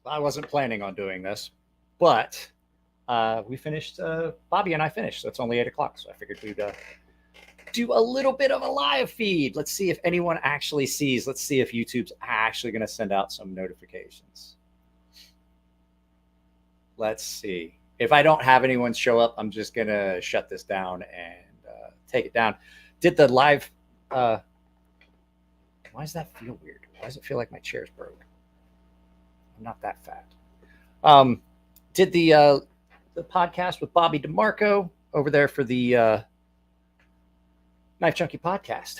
I wasn't planning on doing this, but we finished. Bobby and I finished, so it's only 8 o'clock. So I figured we'd do a little bit of a live feed. Let's see if anyone actually sees. Let's see if YouTube's actually going to send out some notifications. Let's see. If I don't have anyone show up, I'm just going to shut this down and take it down. Did the live... why does that feel weird? Why does it feel like my chair's broke? I'm not that fat. Did the podcast with Bobby DeMarco over there for the Knife Junkie podcast.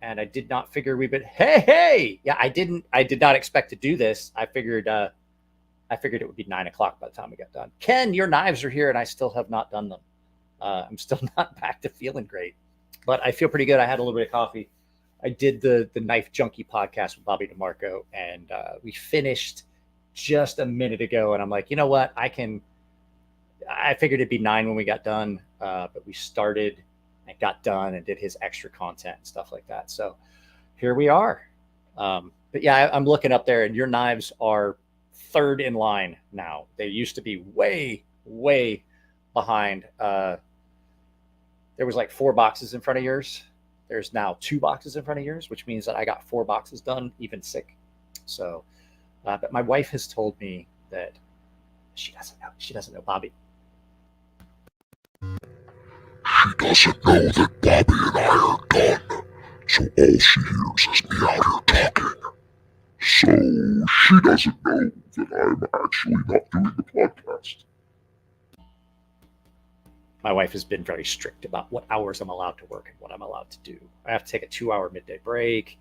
And I did not figure we would... Hey! Yeah, I did not expect to do this. I figured it would be 9 o'clock by the time we got done. Ken, your knives are here, and I still have not done them. I'm still not back to feeling great, but I feel pretty good. I had a little bit of coffee. I did the Knife Junkie podcast with Bobby DeMarco, and we finished just a minute ago. And I'm like, you know what? I figured it'd be 9 when we got done, but we started and got done and did his extra content and stuff like that. So here we are. But yeah, I'm looking up there, and your knives are third in line now. They used to be way, way behind. There was like 4 boxes in front of yours. There's now 2 boxes in front of yours, which means that I got 4 boxes done, even sick. So, but my wife has told me that she doesn't know Bobby. She doesn't know that Bobby and I are done, so all she hears is me out here talking. So she doesn't know that I'm actually not doing the podcast. My wife has been very strict about what hours I'm allowed to work and what I'm allowed to do. I have to take a 2-hour midday break,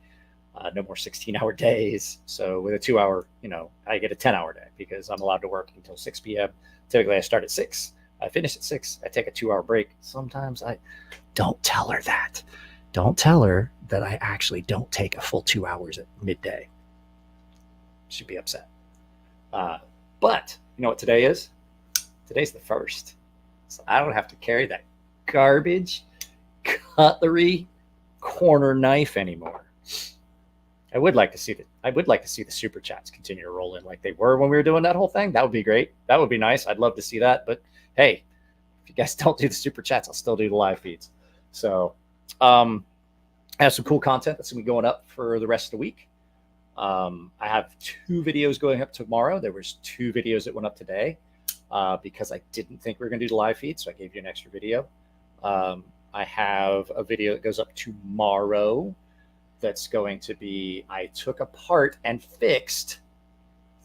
no more 16-hour days. So with a 2-hour, I get a 10-hour day because I'm allowed to work until 6 p.m. Typically, I start at 6. I finish at 6. I take a 2-hour break. Sometimes I don't tell her that. Don't tell her that I actually don't take a full 2 hours at midday. She'd be upset. But you know what today is? Today's the 1st. So I don't have to carry that garbage cutlery corner knife anymore. I would like to see the super chats continue to roll in like they were when we were doing that whole thing. That would be great. That would be nice. I'd love to see that. But hey, if you guys don't do the super chats, I'll still do the live feeds. So I have some cool content that's going to be going up for the rest of the week. I have 2 videos going up tomorrow. There was 2 videos that went up today because I didn't think we were going to do the live feed, so I gave you an extra video. I have a video that goes up tomorrow that's going to be, I took apart and fixed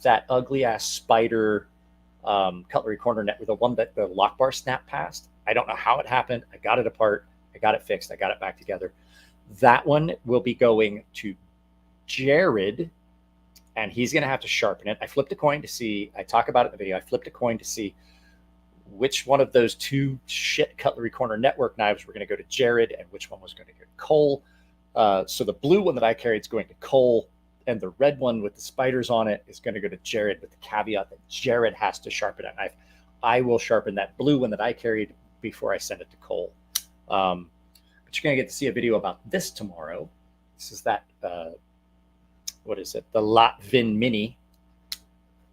that ugly ass spider cutlery corner net with the one that the lock bar snapped past. I don't know how it happened. I got it apart. I got it fixed. I got it back together. That one will be going to Jared, and he's going to have to sharpen it. I flipped a coin to see, I talk about it in the video. I flipped a coin to see which one of those 2 shit cutlery corner network knives were going to go to Jared and which one was going to go to Cole. So the blue one that I carried is going to Cole, and the red one with the spiders on it is going to go to Jared, with the caveat that Jared has to sharpen that knife. I will sharpen that blue one that I carried before I send it to Cole. But you're going to get to see a video about this tomorrow. This is that, what is it? The Latvin Mini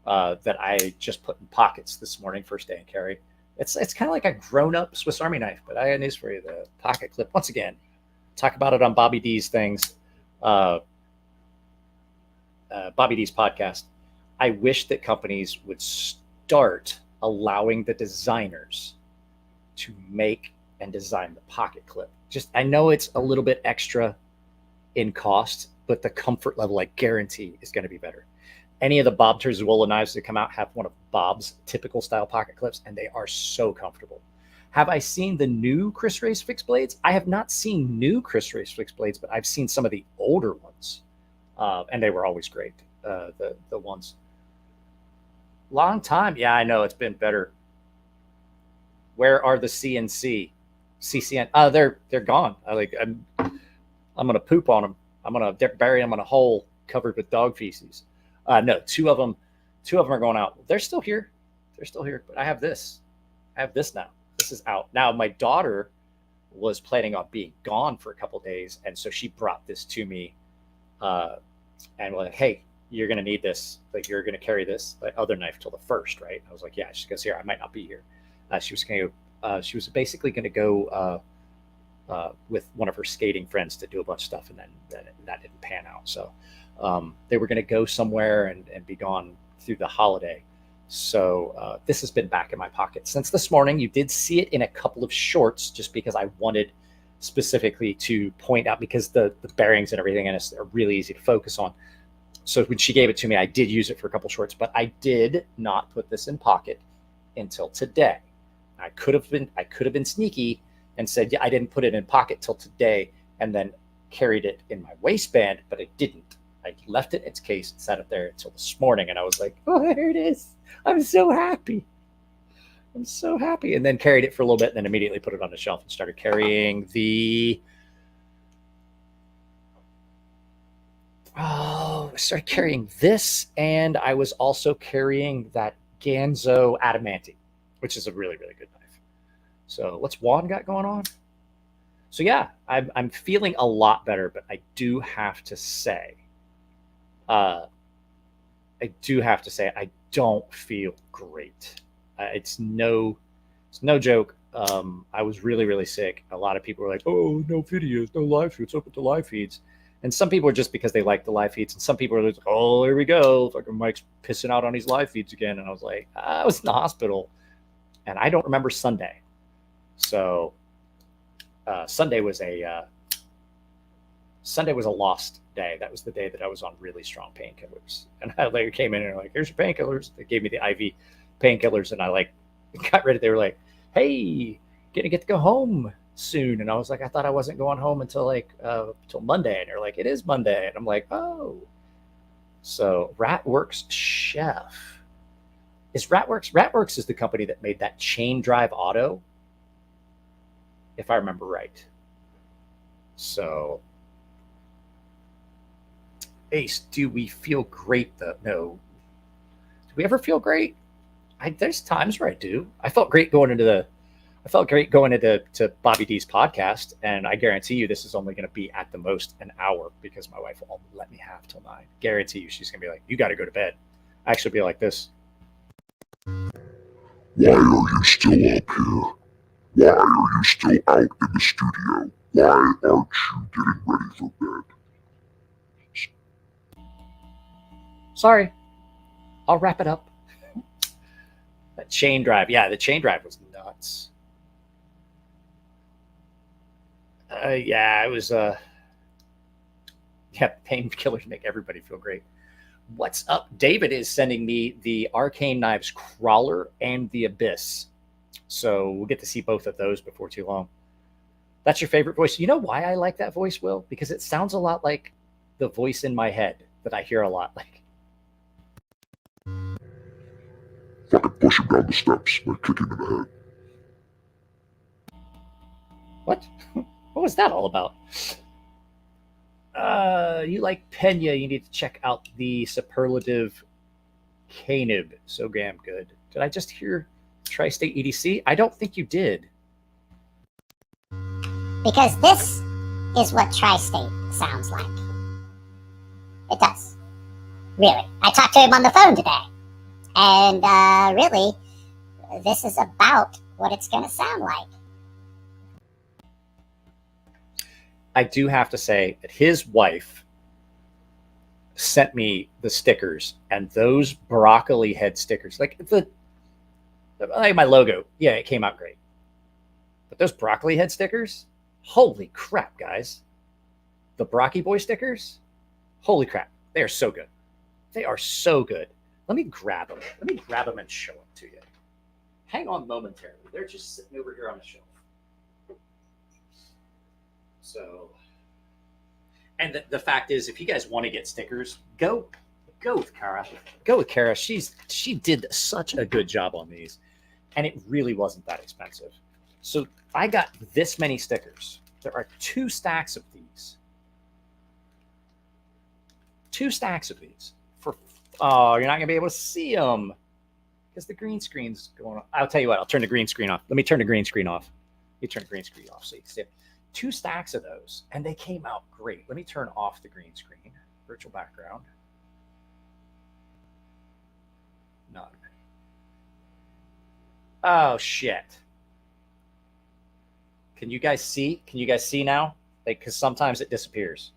that I just put in pockets this morning, first day in carry. It's kind of like a grown-up Swiss Army knife, but I got news for you. The pocket clip, once again, talk about it on Bobby D's things. Bobby D's podcast. I wish that companies would start allowing the designers to make and design the pocket clip. Just, I know it's a little bit extra in cost, but the comfort level, I guarantee, is going to be better. Any of the Bob Terzuola knives that come out have one of Bob's typical style pocket clips, and they are so comfortable. Have I seen the new Chris Ray's fixed blades? I have not seen new Chris Ray's fixed blades, but I've seen some of the older ones, and they were always great. The ones. Long time. Yeah, I know it's been better. Where are the CNC? CCN? They're gone. I'm gonna poop on them. I'm gonna bury them in a hole covered with dog feces. No, 2 of them are going out. They're still here. But I have this. Now. This is out. Now, my daughter was planning on being gone for a couple days, and so she brought this to me. And we're like, hey, you're going to need this. Like, you're going to carry this other knife till the first, right? I was like, yeah. She goes, here, I might not be here. She was going to, she was basically going to go with one of her skating friends to do a bunch of stuff. And then that didn't pan out. So they were going to go somewhere and be gone through the holiday. So this has been back in my pocket since this morning. You did see it in a couple of shorts just because I wanted specifically to point out, because the bearings and everything in it are really easy to focus on. So when she gave it to me, I did use it for a couple shorts, but I did not put this in pocket until today. I could have been sneaky and said, yeah, I didn't put it in pocket till today, and then carried it in my waistband, but I didn't. I left it in its case and sat it there until this morning, and I was like, oh, there it is. I'm so happy. I'm so happy. And then carried it for a little bit, and then immediately put it on the shelf and started carrying I started carrying this, and I was also carrying that Ganzo Adamantine, which is a really, really good knife. So what's Juan got going on? So yeah, I'm feeling a lot better, but I do have to say, I don't feel great. It's no joke. I was really, really sick. A lot of people were like, oh, no videos, no live feeds, open to live feeds. And some people are just because they like the live feeds. And some people are like, oh, here we go. Fucking Mike's pissing out on these live feeds again. And I was like, I was in the hospital. And I don't remember Sunday. So Sunday was a lost day. That was the day that I was on really strong painkillers. And I later came in and like, here's your painkillers. They gave me the IV painkillers, and I like got rid of it. They were like, hey, gonna get to go home soon. And I was like, I thought I wasn't going home until till Monday. And they're like, it is Monday. And I'm like, oh. So Ratworks Chef. Is Ratworks is the company that made that chain drive auto, if I remember right. So Ace, do we feel great though? No. Do we ever feel great? There's times where I do. I felt great going into Bobby D's podcast, and I guarantee you this is only going to be at the most an hour, because my wife will only let me have till 9. Guarantee you she's going to be like, you got to go to bed. I actually be like this. Why are you still up here? Why are you still out in the studio? Why aren't you getting ready for bed? Sorry. I'll wrap it up. That chain drive. Yeah, the chain drive was nuts. Yeah, it was painkillers make everybody feel great. What's up? David is sending me the Arcane Knives Crawler and the Abyss. So we'll get to see both of those before too long. That's your favorite voice. You know why I like that voice, Will? Because it sounds a lot like the voice in my head that I hear a lot. Like, Fucking push him down the steps by kicking him in the head. what? What was that all about? You like Pena, you need to check out the superlative Canib. So damn good. Did I just hear Tri-State EDC? I don't think you did. Because this is what Tri-State sounds like. It does. Really. I talked to him on the phone today. And really, this is about what it's going to sound like. I do have to say that his wife sent me the stickers, and those broccoli head stickers, like my logo, yeah, it came out great. But those broccoli head stickers, holy crap, guys. The Brocky Boy stickers, holy crap. They are so good. They are so good. Let me grab them. Let me grab them and show them to you. Hang on momentarily. They're just sitting over here on the shelf. So, and the fact is, if you guys want to get stickers, go with Kara. Go with Kara. She did such a good job on these, and it really wasn't that expensive. So I got this many stickers. There are 2 stacks of these. 2 stacks of these for. Oh, you're not gonna be able to see them because the green screen's going on. I'll tell you what. I'll turn the green screen off. Let me turn the green screen off. You turn the green screen off so you can see it. 2 stacks of those, and they came out great. Let me turn off the green screen, virtual background. None. Oh, shit. Can you guys see? Can you guys see now? Like, because sometimes it disappears.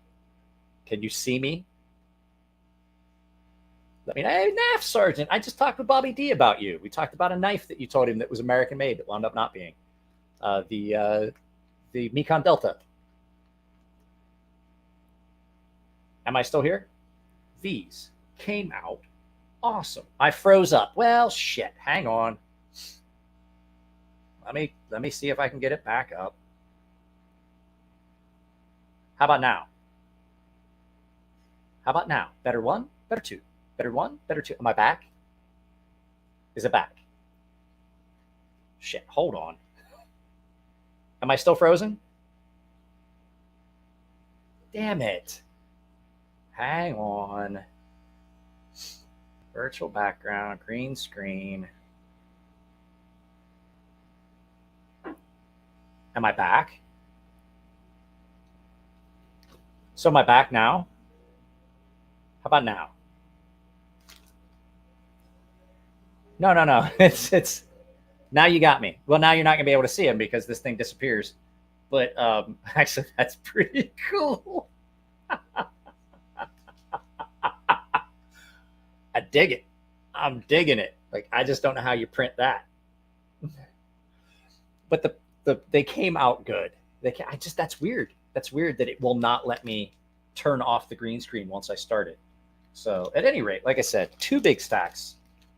Can you see me? Let me know. Hey, NAF Sergeant, I just talked with Bobby D about you. We talked about a knife that you told him that was American made that wound up not being. The Mekon Delta. Am I still here? These came out awesome. I froze up. Well, shit. Hang on. Let me see if I can get it back up. How about now? How about now? Better one, better two. Better one, better two. Am I back? Is it back? Shit, hold on. Am I still frozen? Damn it. Hang on. Virtual background, green screen. Am I back? So am I back now? How about now? No. It's now you got me. Well, now you're not gonna be able to see him because this thing disappears. But actually, that's pretty cool. I dig it. I'm digging it. Like, I just don't know how you print that. But they came out good. That's weird. That's weird that it will not let me turn off the green screen once I start it. So at any rate, like I said, 2 big stacks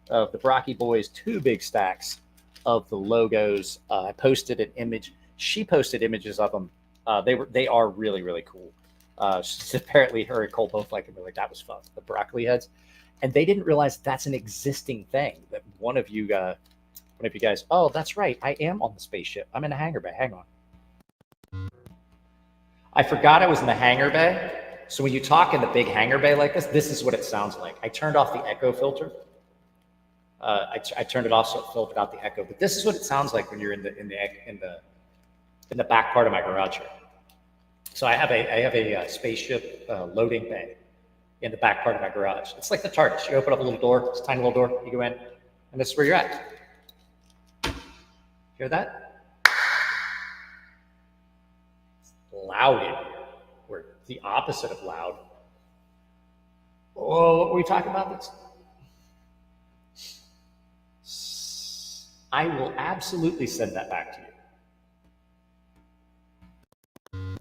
of the Brocky Boys, 2 big stacks of the logos. I posted an image. She posted images of them. They are really, really cool. Apparently her and Cole both like them. Like, that was fun. The broccoli heads. And they didn't realize that's an existing thing. That one of you guys, oh, that's right. I am on the spaceship. I'm in a hangar bay. Hang on. I forgot I was in the hangar bay. So when you talk in the big hangar bay like this is what it sounds like. I turned off the echo filter. I turned it off so it filtered out the echo. But this is what it sounds like when you're in the back part of my garage here. So I have a spaceship loading bay in the back part of my garage. It's like the TARDIS. You open up a little door. It's a tiny little door. You go in, and this is where you're at. Hear that? It's loud in here. We're the opposite of loud. Oh, what were we talking about? I will absolutely send that back to you.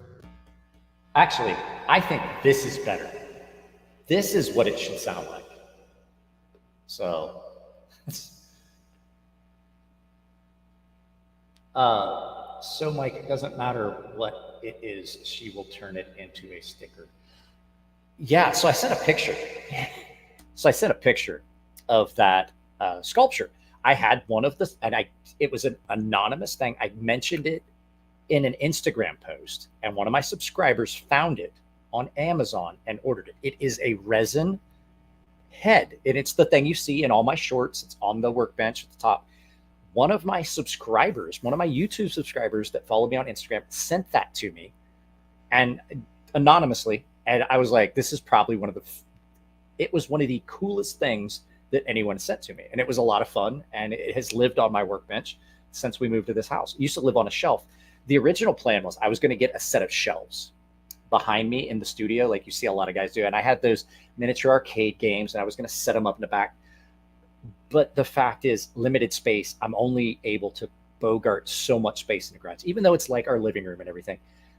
Actually, I think this is better. This is what it should sound like. So Mike, it doesn't matter what it is, she will turn it into a sticker. Yeah, so I sent a picture. Of that sculpture. I had one of this, and it was an anonymous thing. I mentioned it in an Instagram post, and one of my subscribers found it on Amazon and ordered it. It is a resin head, and it's the thing you see in all my shorts. It's on the workbench at the top. One of my YouTube subscribers that follow me on Instagram sent that to me, and anonymously, and I was like, this is probably it was one of the coolest things that anyone sent to me, and it was a lot of fun, and it has lived on my workbench since we moved to this house. It used to live on a shelf. The original plan was I was going to get a set of shelves behind me in the studio, like you see a lot of guys do. And I had those miniature arcade games, and I was going to set them up in the back. But the fact is, limited space. I'm only able to bogart so much space in the garage, even though it's like our living room and everything.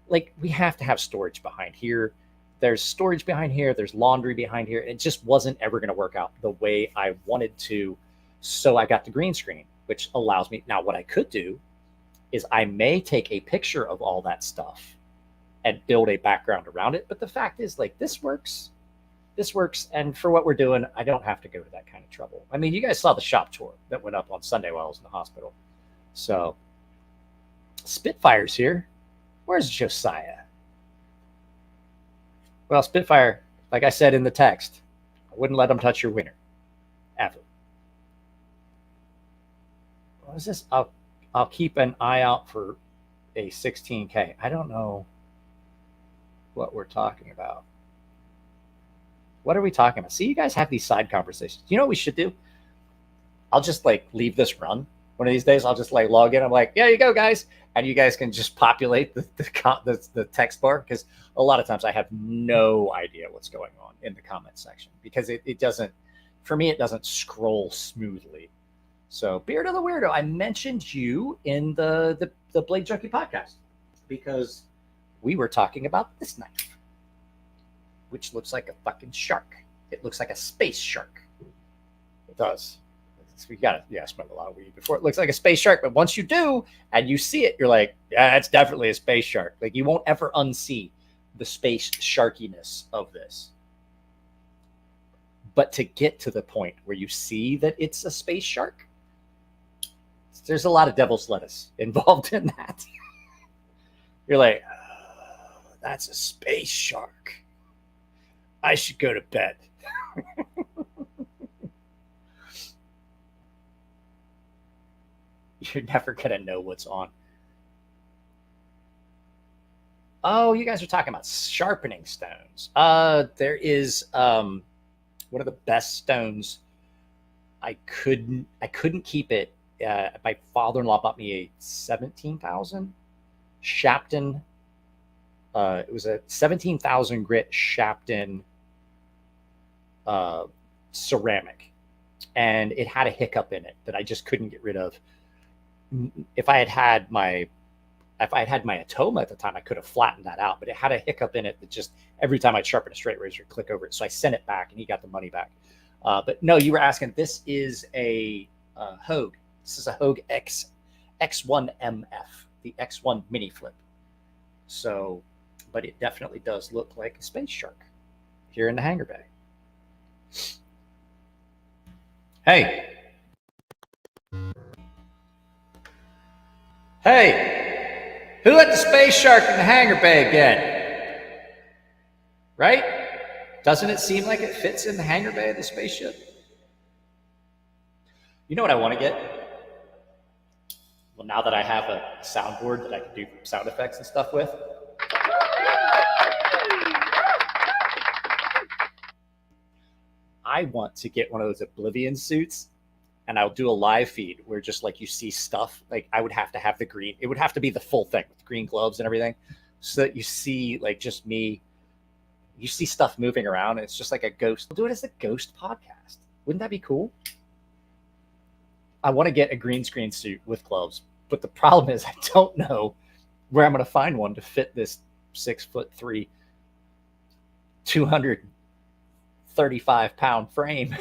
Like, we have to have storage behind here. There's storage behind here. There's laundry behind here. It just wasn't ever going to work out the way I wanted to. So I got the green screen, which allows me. Now, what I could do is I may take a picture of all that stuff and build a background around it. But the fact is, like, this works. And for what we're doing, I don't have to go to that kind of trouble. I mean, you guys saw the shop tour that went up on Sunday while I was in the hospital. So Spitfire's here. Where's Josiah? Well, Spitfire, like I said in the text, I wouldn't let them touch your wiener. Ever. What is this? I'll keep an eye out for a 16K. I don't know what we're talking about. What are we talking about? See, you guys have these side conversations. You know what we should do? I'll just like leave this run. One of these days, I'll just like log in. I'm like, yeah, you go, guys. And you guys can just populate the text bar, because a lot of times I have no idea what's going on in the comment section, because it doesn't, for me, it doesn't scroll smoothly. So Beard of the Weirdo, I mentioned you in the Blade Junkie podcast because we were talking about this knife, which looks like a fucking shark. It looks like a space shark. It does. We got to smoke a lot of weed before it looks like a space shark. But once you do and you see it, you're like, yeah, it's definitely a space shark. Like, you won't ever unsee the space sharkiness of this. But to get to the point where you see that it's a space shark, there's a lot of devil's lettuce involved in that. You're like, oh, that's a space shark. I should go to bed. You're never going to know what's on. Oh, you guys are talking about sharpening stones. There is one of the best stones. I couldn't keep it. My father-in-law bought me a 17,000 Shapton. It was a 17,000 grit Shapton ceramic, and it had a hiccup in it that I just couldn't get rid of. If I had my Atoma at the time, I could have flattened that out, but it had a hiccup in it that just every time I'd sharpen a straight razor, click over it. So I sent it back, and he got the money back. But no, you were asking. This is a Hogue. This is a Hogue X1MF, the X1 mini flip. So, but it definitely does look like a space shark here in the hangar bay. Hey. Hey, who let the space shark in the hangar bay again? Right? Doesn't it seem like it fits in the hangar bay of the spaceship? You know what I want to get? Well, now that I have a soundboard that I can do sound effects and stuff with, I want to get one of those Oblivion suits, and I'll do a live feed where just like you see stuff, like I would have to have the green, it would have to be the full thing with green gloves and everything, so that you see like just me, you see stuff moving around, and it's just like a ghost. We'll do it as a ghost podcast. Wouldn't that be cool? I want to get a green screen suit with gloves, but the problem is I don't know where I'm going to find one to fit this 6'3", 235-pound frame.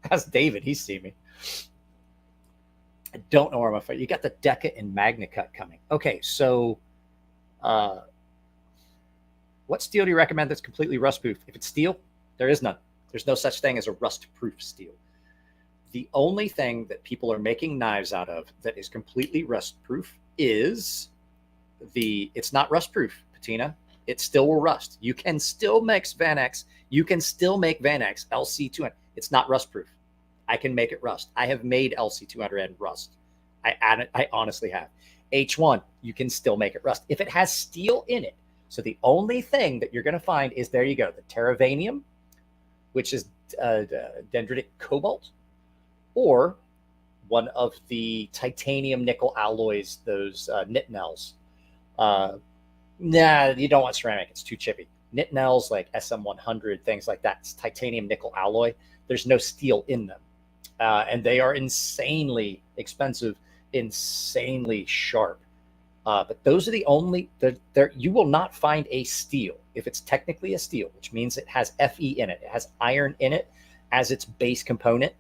That's David. He's seen me. I don't know where I'm going to find. You got the Deca and Magna Cut coming. Okay, so what steel do you recommend that's completely rust-proof? If it's steel, there is none. There's no such thing as a rust-proof steel. The only thing that people are making knives out of that is completely rust-proof is it's not rust-proof, Patina. It still will rust. You can still make Vanex. You can still make Vanex LC200. It's not rust-proof. I can make it rust. I have made LC200 rust. I honestly have. H1, you can still make it rust if it has steel in it. So the only thing that you're going to find is, there you go, the Terravanium, which is dendritic cobalt, or one of the titanium nickel alloys, those Nitnels. Nah, you don't want ceramic. It's too chippy. Nitnels like SM100, things like that. It's titanium nickel alloy. There's no steel in them. And they are insanely expensive, insanely sharp. But those are the only, you will not find a steel, if it's technically a steel, which means it has Fe in it. It has iron in it as its base component.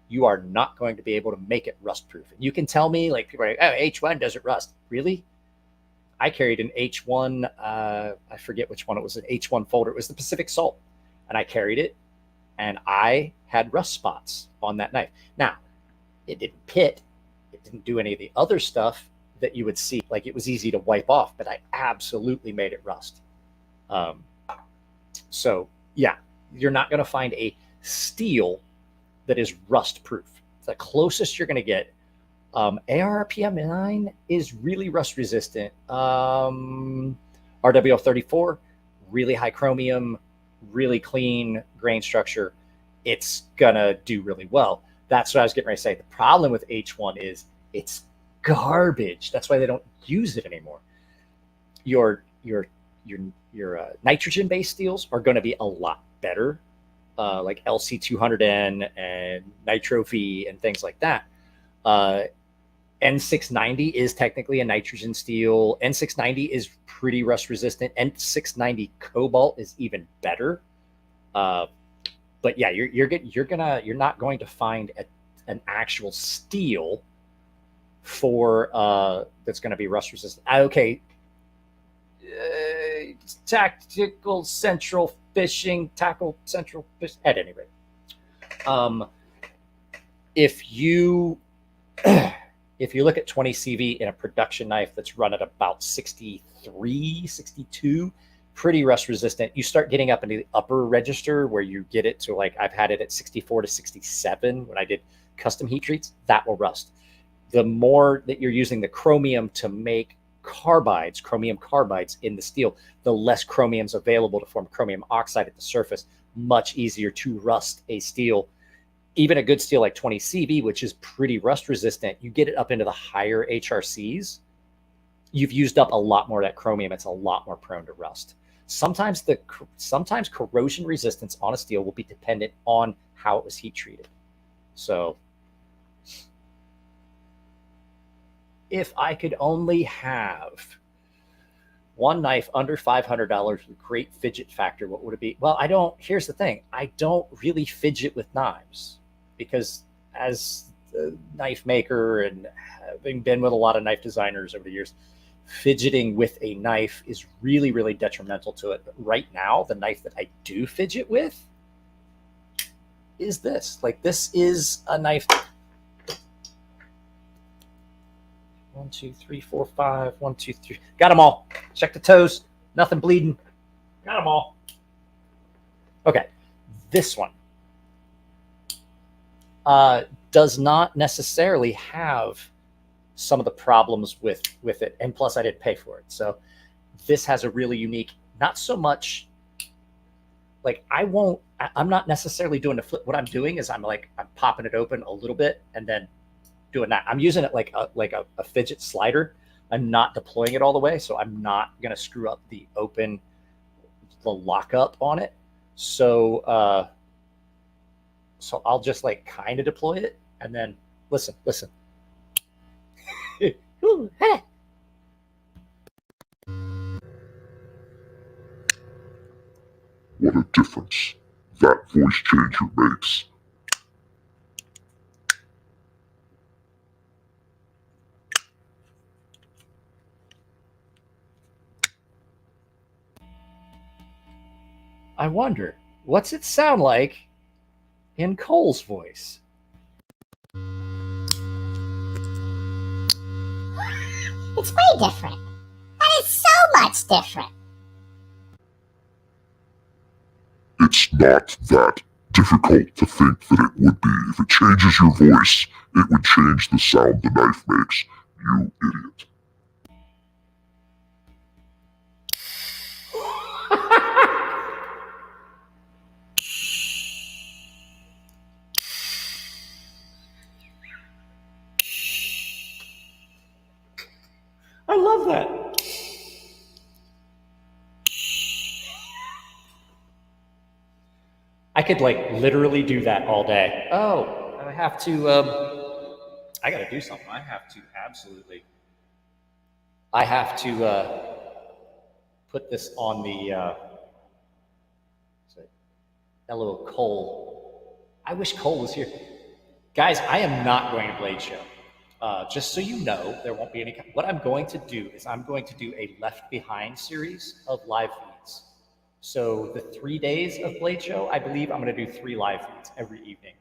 You are not going to be able to make it rust proof. You can tell me, like, people are like, oh, H1 doesn't rust. Really? I carried an H1, I forget which one it was, an H1 folder. It was the Pacific Salt. And I carried it, and I had rust spots on that knife. Now, it didn't pit. It didn't do any of the other stuff that you would see. Like, it was easy to wipe off, but I absolutely made it rust. So, yeah, you're not going to find a steel that is rust proof. The closest you're going to get, ARPM9 is really rust resistant. RWL34, really high chromium, really clean grain structure. it's gonna do really well. That's what I was getting ready to say. The problem with H1 is it's garbage. That's why they don't use it anymore. Your nitrogen based steels are going to be a lot better, like LC200N and Nitro V and things like that. N690 is technically a nitrogen steel. N690 is pretty rust resistant. N690 cobalt is even better. But yeah, you're not going to find an actual steel for that's going to be rust resistant. Okay, tactical central fishing, tackle central fish. At any rate, if you if you look at 20 CV in a production knife that's run at about 63, 62, pretty rust resistant. You start getting up into the upper register where you get it to, like, I've had it at 64 to 67 when I did custom heat treats, that will rust. The more that you're using the chromium to make chromium carbides in the steel, the less chromium's available to form chromium oxide at the surface. Much easier to rust a steel. Even a good steel like 20 CV, which is pretty rust resistant, you get it up into the higher HRCs, you've used up a lot more of that chromium. It's a lot more prone to rust. Sometimes corrosion resistance on a steel will be dependent on how it was heat treated. So if I could only have one knife under $500 with great fidget factor, what would it be? Well, here's the thing. I don't really fidget with knives because as a knife maker and having been with a lot of knife designers over the years, fidgeting with a knife is really, really detrimental to it. But right now, the knife that I do fidget with is this. Like, this is a knife. 1, 2, 3, 4, 5. 1, 2, 3. Got them all. Check the toes. Nothing bleeding. Got them all. Okay. This one does not necessarily have some of the problems with it. And plus, I didn't pay for it. So this has a really unique, not so much like I'm not necessarily doing the flip. What I'm doing is I'm popping it open a little bit and then doing that. I'm using it like a fidget slider. I'm not deploying it all the way, so I'm not going to screw up the lockup on it. So I'll just like kind of deploy it and then listen. Ooh, hey. What a difference that voice changer makes. I wonder, what's it sound like in Cole's voice? It's way different. That is so much different. It's not that difficult to think that it would be. If it changes your voice, it would change the sound the knife makes, you idiot. I love that. I could like literally do that all day. Oh, I have to, I got to do something. I have to put this on the, hello, Cole. I wish Cole was here. Guys, I am not going to Blade Show. Just so you know, there won't be any. What I'm going to do is I'm going to do a Left Behind series of live feeds. So the 3 days of Blade Show, I believe I'm going to do 3 live feeds every evening.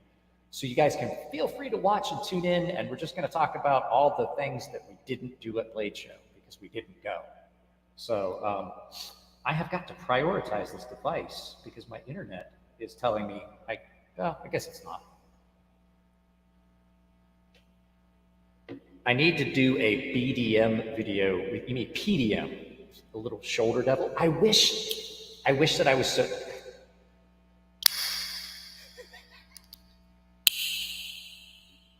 So you guys can feel free to watch and tune in, and we're just going to talk about all the things that we didn't do at Blade Show because we didn't go. So I have got to prioritize this device because my internet is telling me, I guess it's not. I need to do a BDM video with, you mean PDM, a little shoulder devil. I wish that I was so.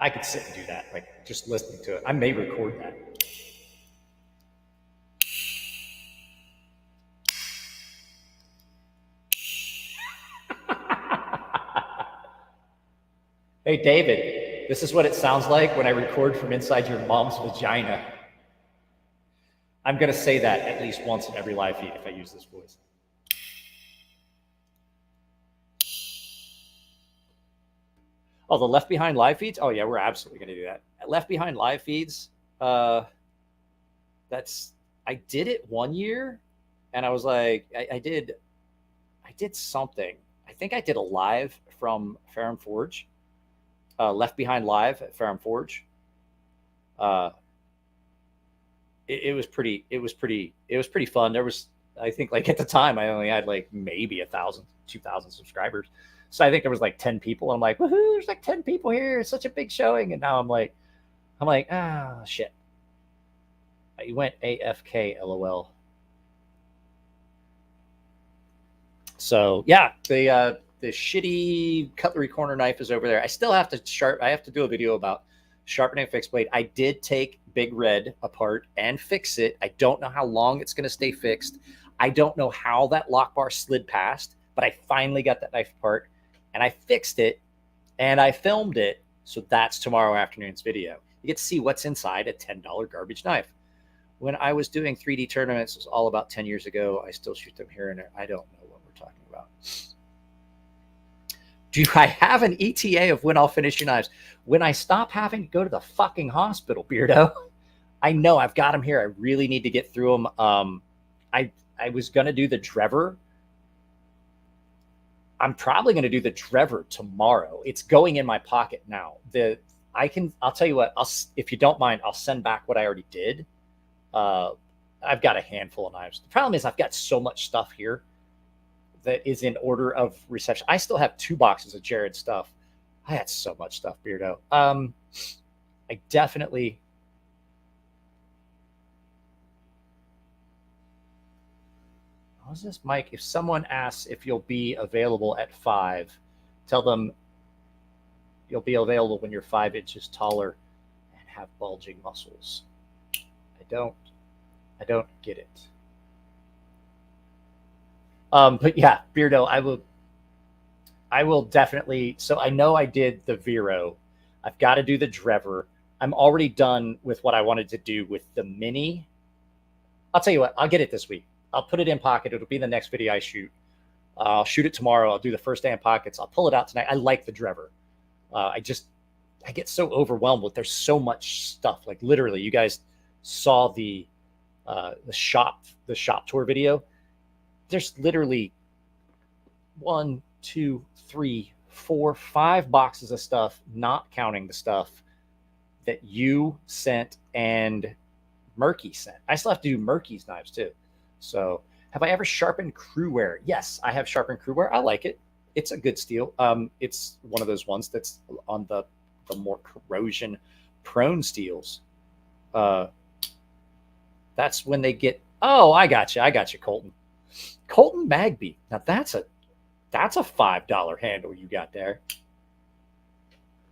I could sit and do that, like just listening to it. I may record that. Hey, David, this is what it sounds like when I record from inside your mom's vagina. I'm going to say that at least once in every live feed if I use this voice. Oh, the Left Behind live feeds? Oh, yeah, we're absolutely going to do that. Left Behind live feeds, I did it one year, and I was like, I did something. I think I did a live from Ferrum Forge. Left Behind live at Ferrum Forge. It was pretty fun. There was, I think, like at the time I only had like maybe 1,000, 2,000 subscribers. So I think there was like 10 people. I'm like, woohoo, there's like 10 people here. It's such a big showing. And now I'm like, ah, shit. You went AFK, LOL. So yeah, the shitty cutlery corner knife is over there. I still have to I have to do a video about sharpening a fixed blade. I did take Big Red apart and fix it. I don't know how long it's going to stay fixed. I don't know how that lock bar slid past, but I finally got that knife apart and I fixed it and I filmed it. So that's tomorrow afternoon's video. You get to see what's inside a $10 garbage knife. When I was doing 3D tournaments, it was all about 10 years ago. I still shoot them here and there. I don't know what we're talking about. Do I have an ETA of when I'll finish your knives? When I stop having to go to the fucking hospital, Beardo. I know I've got them here. I really need to get through them. I was going to do the Drever. I'm probably going to do the Drever tomorrow. It's going in my pocket now. I'll tell you what, if you don't mind, I'll send back what I already did. I've got a handful of knives. The problem is I've got so much stuff here that is in order of reception. I still have 2 boxes of Jared stuff. I had so much stuff, Beardo. I definitely. How's this, Mike? If someone asks if you'll be available at 5, tell them you'll be available when you're 5 inches taller and have bulging muscles. I don't get it. But yeah, Beardo, I will definitely. So I know I did the Vero. I've got to do the Drever. I'm already done with what I wanted to do with the Mini. I'll tell you what, I'll get it this week. I'll put it in pocket. It'll be the next video I shoot. I'll shoot it tomorrow. I'll do the first day in pockets. I'll pull it out tonight. I like the Drever. I get so overwhelmed with, there's so much stuff. Like literally, you guys saw the shop tour video. There's literally 1, 2, 3, 4, 5 boxes of stuff, not counting the stuff that you sent and Murky sent. I still have to do Murky's knives too. So have I ever sharpened crewware? Yes, I have sharpened crewware. I like it. It's a good steel. It's one of those ones that's on the more corrosion prone steels. That's when they get, oh, I got you, Colton. Colton Magby. Now that's a $5 handle you got there.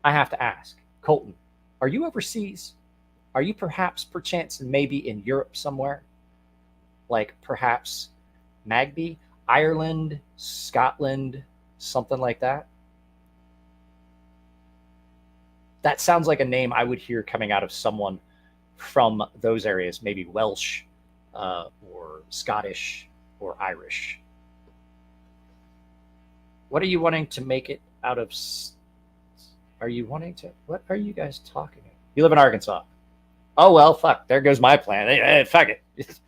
I have to ask, Colton, are you overseas? Are you perchance maybe in Europe somewhere? Like perhaps Magby, Ireland, Scotland, something like that? That sounds like a name I would hear coming out of someone from those areas, maybe Welsh or Scottish or Irish. What are you wanting to make it out of? Are you wanting to? What are you guys talking about? You live in Arkansas. Oh, well, fuck. There goes my plan. Hey, fuck it.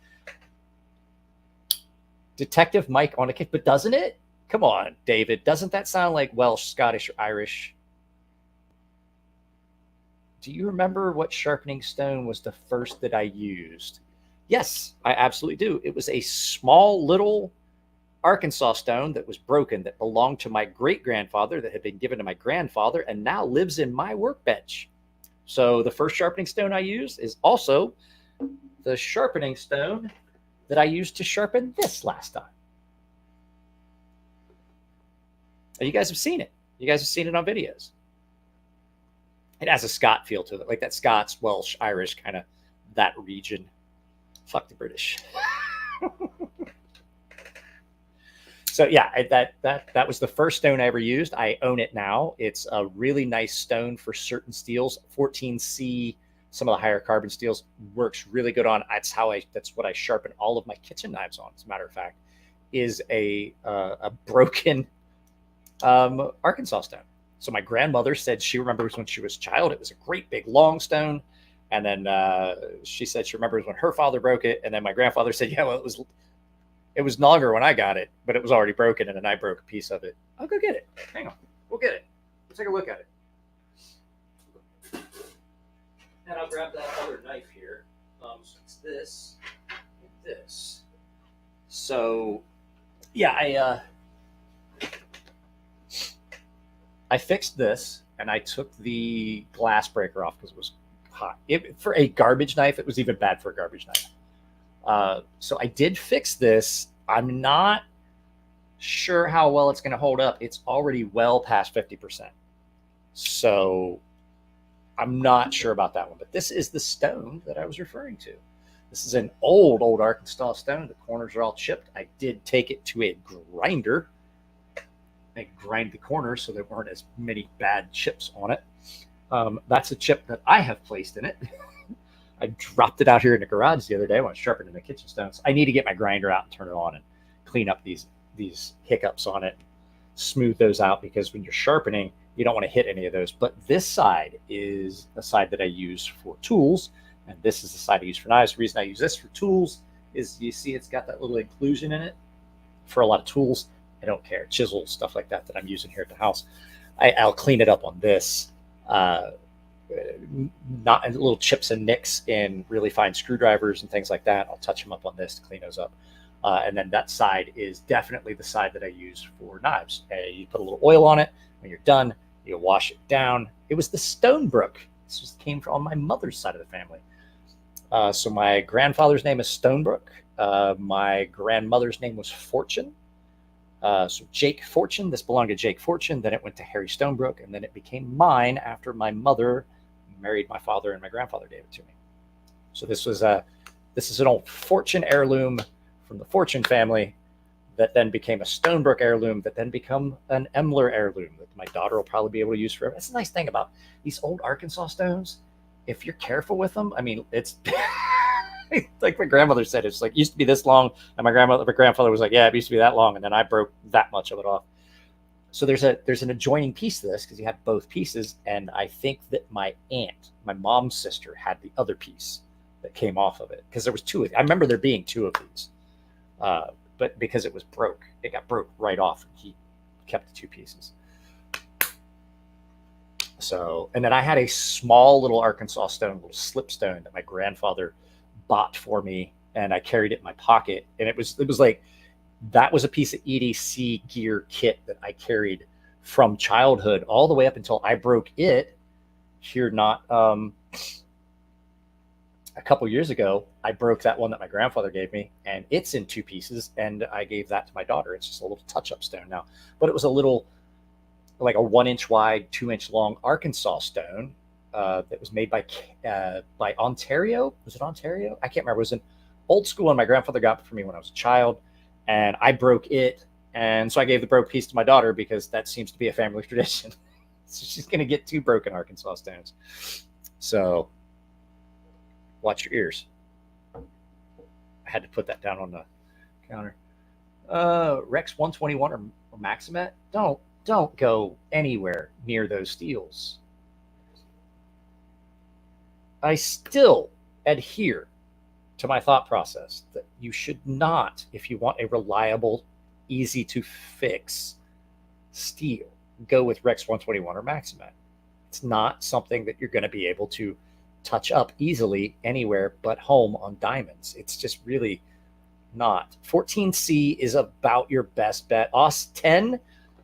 Detective Mike on a kick. But doesn't it? Come on, David. Doesn't that sound like Welsh, Scottish, or Irish? Do you remember what sharpening stone was the first that I used? Yes, I absolutely do. It was a small little Arkansas stone that was broken that belonged to my great-grandfather that had been given to my grandfather and now lives in my workbench. So the first sharpening stone I used is also the sharpening stone that I used to sharpen this last time. And you guys have seen it. You guys have seen it on videos. It has a Scot feel to it, like that Scots, Welsh, Irish, kind of that region. Fuck the British. So yeah, that was the first stone I ever used. I own it now. It's a really nice stone for certain steels. 14C, some of the higher carbon steels, works really good on. That's what I sharpen all of my kitchen knives on. As a matter of fact, is a broken Arkansas stone. So my grandmother said she remembers when she was a child, it was a great big long stone. And then she said she remembers when her father broke it. And then my grandfather said, yeah, well, it was longer when I got it, but it was already broken, and then I broke a piece of it. I'll go get it. Hang on. We'll get it. Let's take a look at it. And I'll grab that other knife here. So it's this and this. So, yeah, I fixed this, and I took the glass breaker off because it was hot. For a garbage knife, it was even bad for a garbage knife. So I did fix this. I'm not sure how well it's going to hold up. It's already well past 50%. So I'm not sure about that one, but this is the stone that I was referring to. This is an old Arkansas stone. The corners are all chipped. I did take it to a grinder. I grind the corners so there weren't as many bad chips on it. That's a chip that I have placed in it. I dropped it out here in the garage the other day when I was sharpening the kitchen stones. I need to get my grinder out and turn it on and clean up these hiccups on it, smooth those out, because when you're sharpening, you don't want to hit any of those. But this side is the side that I use for tools, and this is the side I use for knives. The reason I use this for tools is you see it's got that little inclusion in it for a lot of tools. I don't care. Chisels, stuff like that I'm using here at the house. I'll clean it up on this. Not little chips and nicks in really fine screwdrivers and things like that. I'll touch them up on this to clean those up. And then that side is definitely the side that I use for knives. You put a little oil on it. When you're done, you wash it down. It was the Stonebrook. This just came from on my mother's side of the family. So my grandfather's name is Stonebrook. My grandmother's name was Fortune. So Jake Fortune, this belonged to Jake Fortune. Then it went to Harry Stonebrook, and then it became mine after my mother married my father and my grandfather gave it to me. So this is an old Fortune heirloom from the Fortune family that then became a Stonebrook heirloom that then became an Ember heirloom that my daughter will probably be able to use forever. That's a nice thing about these old Arkansas stones. If you're careful with them, I mean, it's like my grandmother said, it's like used to be this long, and my grandfather was like, yeah, it used to be that long, and then I broke that much of it off. So there's an adjoining piece to this because you have both pieces, and I think that my aunt, my mom's sister, had the other piece that came off of it because there was two of them. I remember there being two of these, but because it was broke, it got broke right off, and he kept the two pieces. So, and then I had a small little Arkansas stone, little slipstone that my grandfather bought for me, and I carried it in my pocket, and it was like that was a piece of EDC gear kit that I carried from childhood all the way up until I broke it here not a couple years ago. I broke that one that my grandfather gave me, and it's in two pieces, and I gave that to my daughter. It's just a little touch-up stone now, but it was a little, like a 1 inch wide, 2 inch long Arkansas stone that was made by Ontario. Was it Ontario? I can't remember. It was an old school one my grandfather got it for me when I was a child, and I broke it. And so I gave the broke piece to my daughter because that seems to be a family tradition. So she's going to get two broken Arkansas stones. So watch your ears. I had to put that down on the counter. Rex 121 or Maximet. Don't go anywhere near those steels. I still adhere to my thought process that you should not, if you want a reliable, easy to fix steel, go with Rex 121 or Maximet. It's not something that you're going to be able to touch up easily anywhere but home on diamonds. It's just really not. 14C is about your best bet. AUS 10,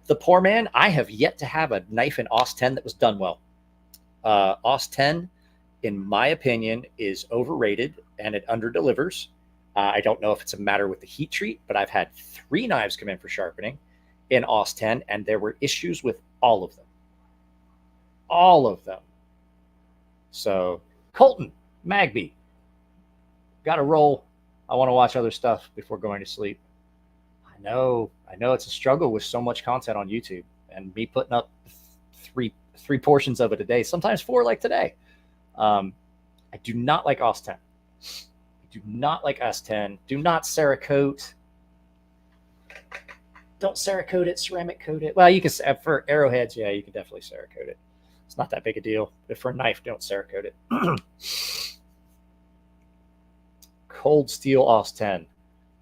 the poor man, I have yet to have a knife in AUS 10 that was done well. AUS 10, in my opinion, is overrated and it underdelivers. I don't know if it's a matter with the heat treat, but I've had 3 knives come in for sharpening in AUS 10, and there were issues with all of them. All of them. So Colton, Magby, got to roll. I want to watch other stuff before going to sleep. I know it's a struggle with so much content on YouTube and me putting up three portions of it a day, sometimes 4 like today. I do not like OS 10. I do not like S10. Do not Cerakote. Don't Cerakote it, ceramic coat it. Well, you can, for arrowheads, yeah, you can definitely Cerakote it. It's not that big a deal. But for a knife, don't Cerakote it. Cold Steel OS 10.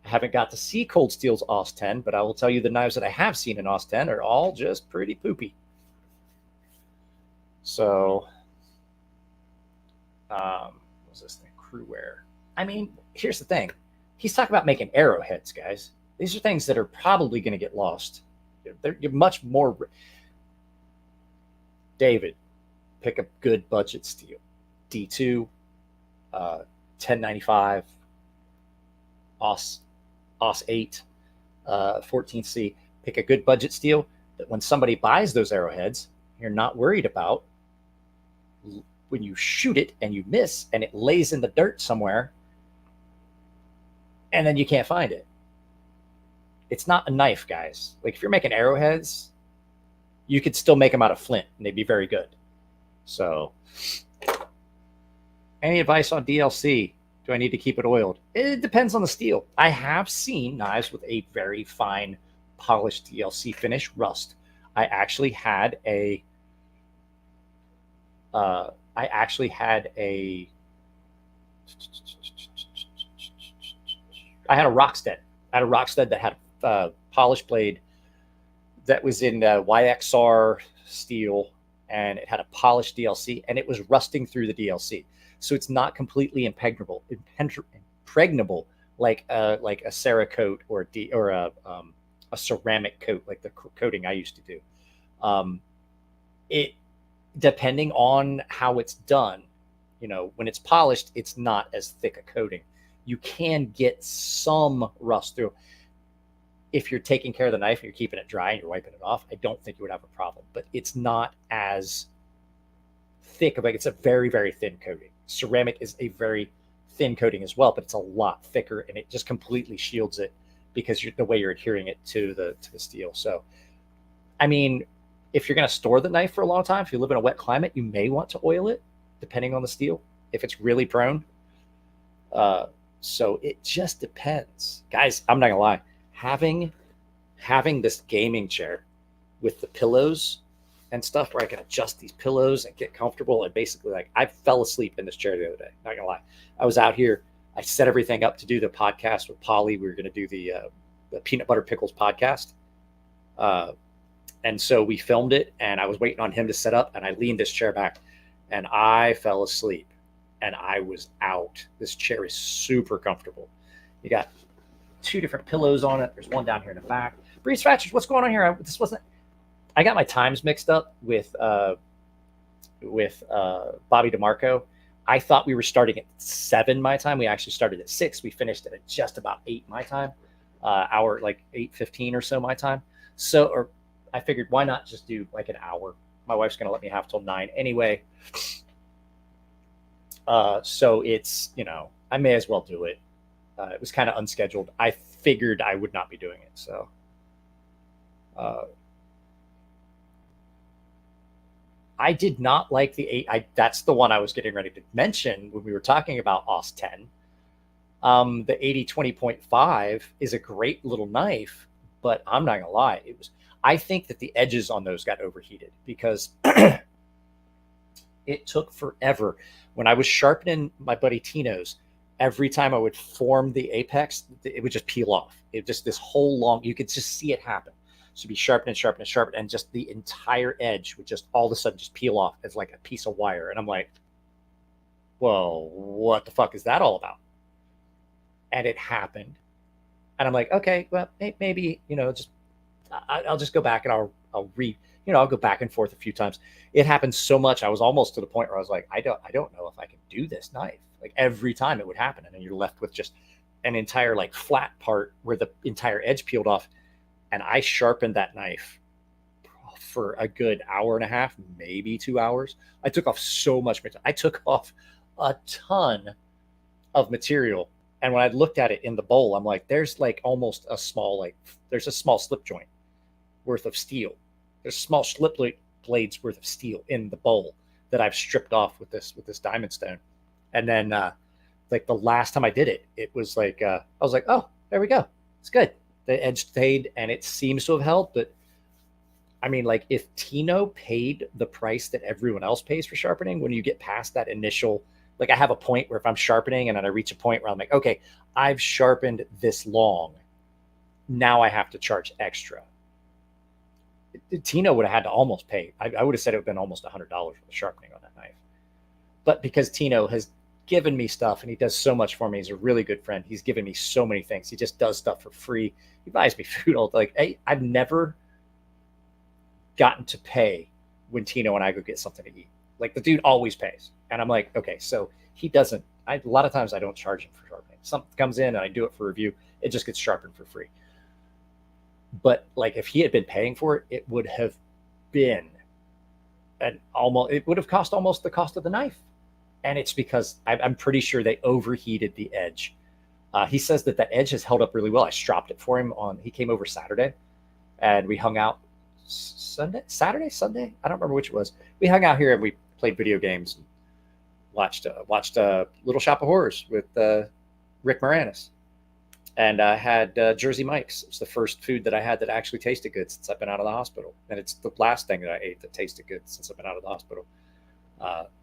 I haven't got to see Cold Steel's OS 10, but I will tell you the knives that I have seen in OS 10 are all just pretty poopy. So, what's this thing? Crewware. I mean, here's the thing. He's talking about making arrowheads, guys. These are things that are probably going to get lost. You're much more. David, pick a good budget steel. D2, 1095, OS 8, 14C. Pick a good budget steel that when somebody buys those arrowheads, you're not worried about when you shoot it and you miss and it lays in the dirt somewhere and then you can't find it. It's not a knife, guys. Like if you're making arrowheads, you could still make them out of flint and they'd be very good. So any advice on DLC? Do I need to keep it oiled? It depends on the steel. I have seen knives with a very fine polished DLC finish rust. I actually had a Rockstead. I had a Rockstead that had a polished blade that was in YXR steel, and it had a polished DLC, and it was rusting through the DLC. So it's not completely impregnable like a Cerakote or a ceramic coat like the coating I used to do. It depending on how it's done, when it's polished, it's not as thick a coating. You can get some rust through. If you're taking care of the knife and you're keeping it dry and you're wiping it off, I don't think you would have a problem. But it's not as thick. Like it's a very, very thin coating. Ceramic is a very thin coating as well, but it's a lot thicker and it just completely shields it because the way you're adhering it to the steel. So, I mean, if you're going to store the knife for a long time, if you live in a wet climate, you may want to oil it, depending on the steel, if it's really prone. So it just depends. Guys, I'm not going to lie. Having this gaming chair with the pillows and stuff where I can adjust these pillows and get comfortable, and basically, like, I fell asleep in this chair the other day. Not going to lie. I was out here. I set everything up to do the podcast with Polly. We were going to do the Peanut Butter Pickles podcast. And so we filmed it, and I was waiting on him to set up, and I leaned this chair back, and I fell asleep, and I was out. This chair is super comfortable. You got 2 different pillows on it. There's one down here in the back. Breeze Thatchers, what's going on here? I got my times mixed up with Bobby DeMarco. I thought we were starting at 7 my time. We actually started at 6. We finished at just about 8 my time. Hour like 8:15 or so my time. So I figured, why not just do like an hour? My wife's going to let me have till 9 anyway. So it's, I may as well do it. It was kind of unscheduled. I figured I would not be doing it. So, I did not like the 8. That's the one I was getting ready to mention when we were talking about OS 10. The 8020.5 is a great little knife, but I'm not gonna lie. I think that the edges on those got overheated because it took forever. When I was sharpening my buddy Tino's, every time I would form the apex, it would just peel off. It just this whole long, you could just see it happen. So be sharpen, and just the entire edge would just all of a sudden just peel off as like a piece of wire. And I'm like, whoa, what the fuck is that all about? And it happened. And I'm like, okay, well, maybe, I'll just go back and I'll go back and forth a few times. It happened so much. I was almost to the point where I was like, I don't know if I can do this knife. Like every time it would happen. And then you're left with just an entire like flat part where the entire edge peeled off. And I sharpened that knife off for a good hour and a half, maybe 2 hours. I took off so much material. I took off a ton of material. And when I looked at it in the bowl, I'm like, there's like almost a small, there's a small slip joint worth of steel. There's small slip blades worth of steel in the bowl that I've stripped off with this diamond stone. And then like the last time I did it, it was like, I was like, oh, there we go. It's good. The edge stayed and it seems to have held. But I mean, like if Tino paid the price that everyone else pays for sharpening, when you get past that initial, like I have a point where if I'm sharpening and then I reach a point where I'm like, okay, I've sharpened this long. Now I have to charge extra. Tino would have had to almost pay. I would have said it would have been almost $100 for the sharpening on that knife. But because Tino has given me stuff and he does so much for me, he's a really good friend. He's given me so many things. He just does stuff for free. He buys me food all like, hey, I've never gotten to pay when Tino and I go get something to eat. Like the dude always pays. And I'm like, okay, so he doesn't. A lot of times I don't charge him for sharpening. Something comes in and I do it for review. It just gets sharpened for free. But like if he had been paying for it, it would have been it would have cost almost the cost of the knife. And it's because I'm pretty sure they overheated the edge. He says that edge has held up really well. I stropped it for him he came over Saturday and we hung out Sunday. I don't remember which it was. We hung out here and we played video games and watched Little Shop of Horrors with Rick Moranis. And I had Jersey Mike's. It's the first food that I had that actually tasted good since I've been out of the hospital. And it's the last thing that I ate that tasted good since I've been out of the hospital.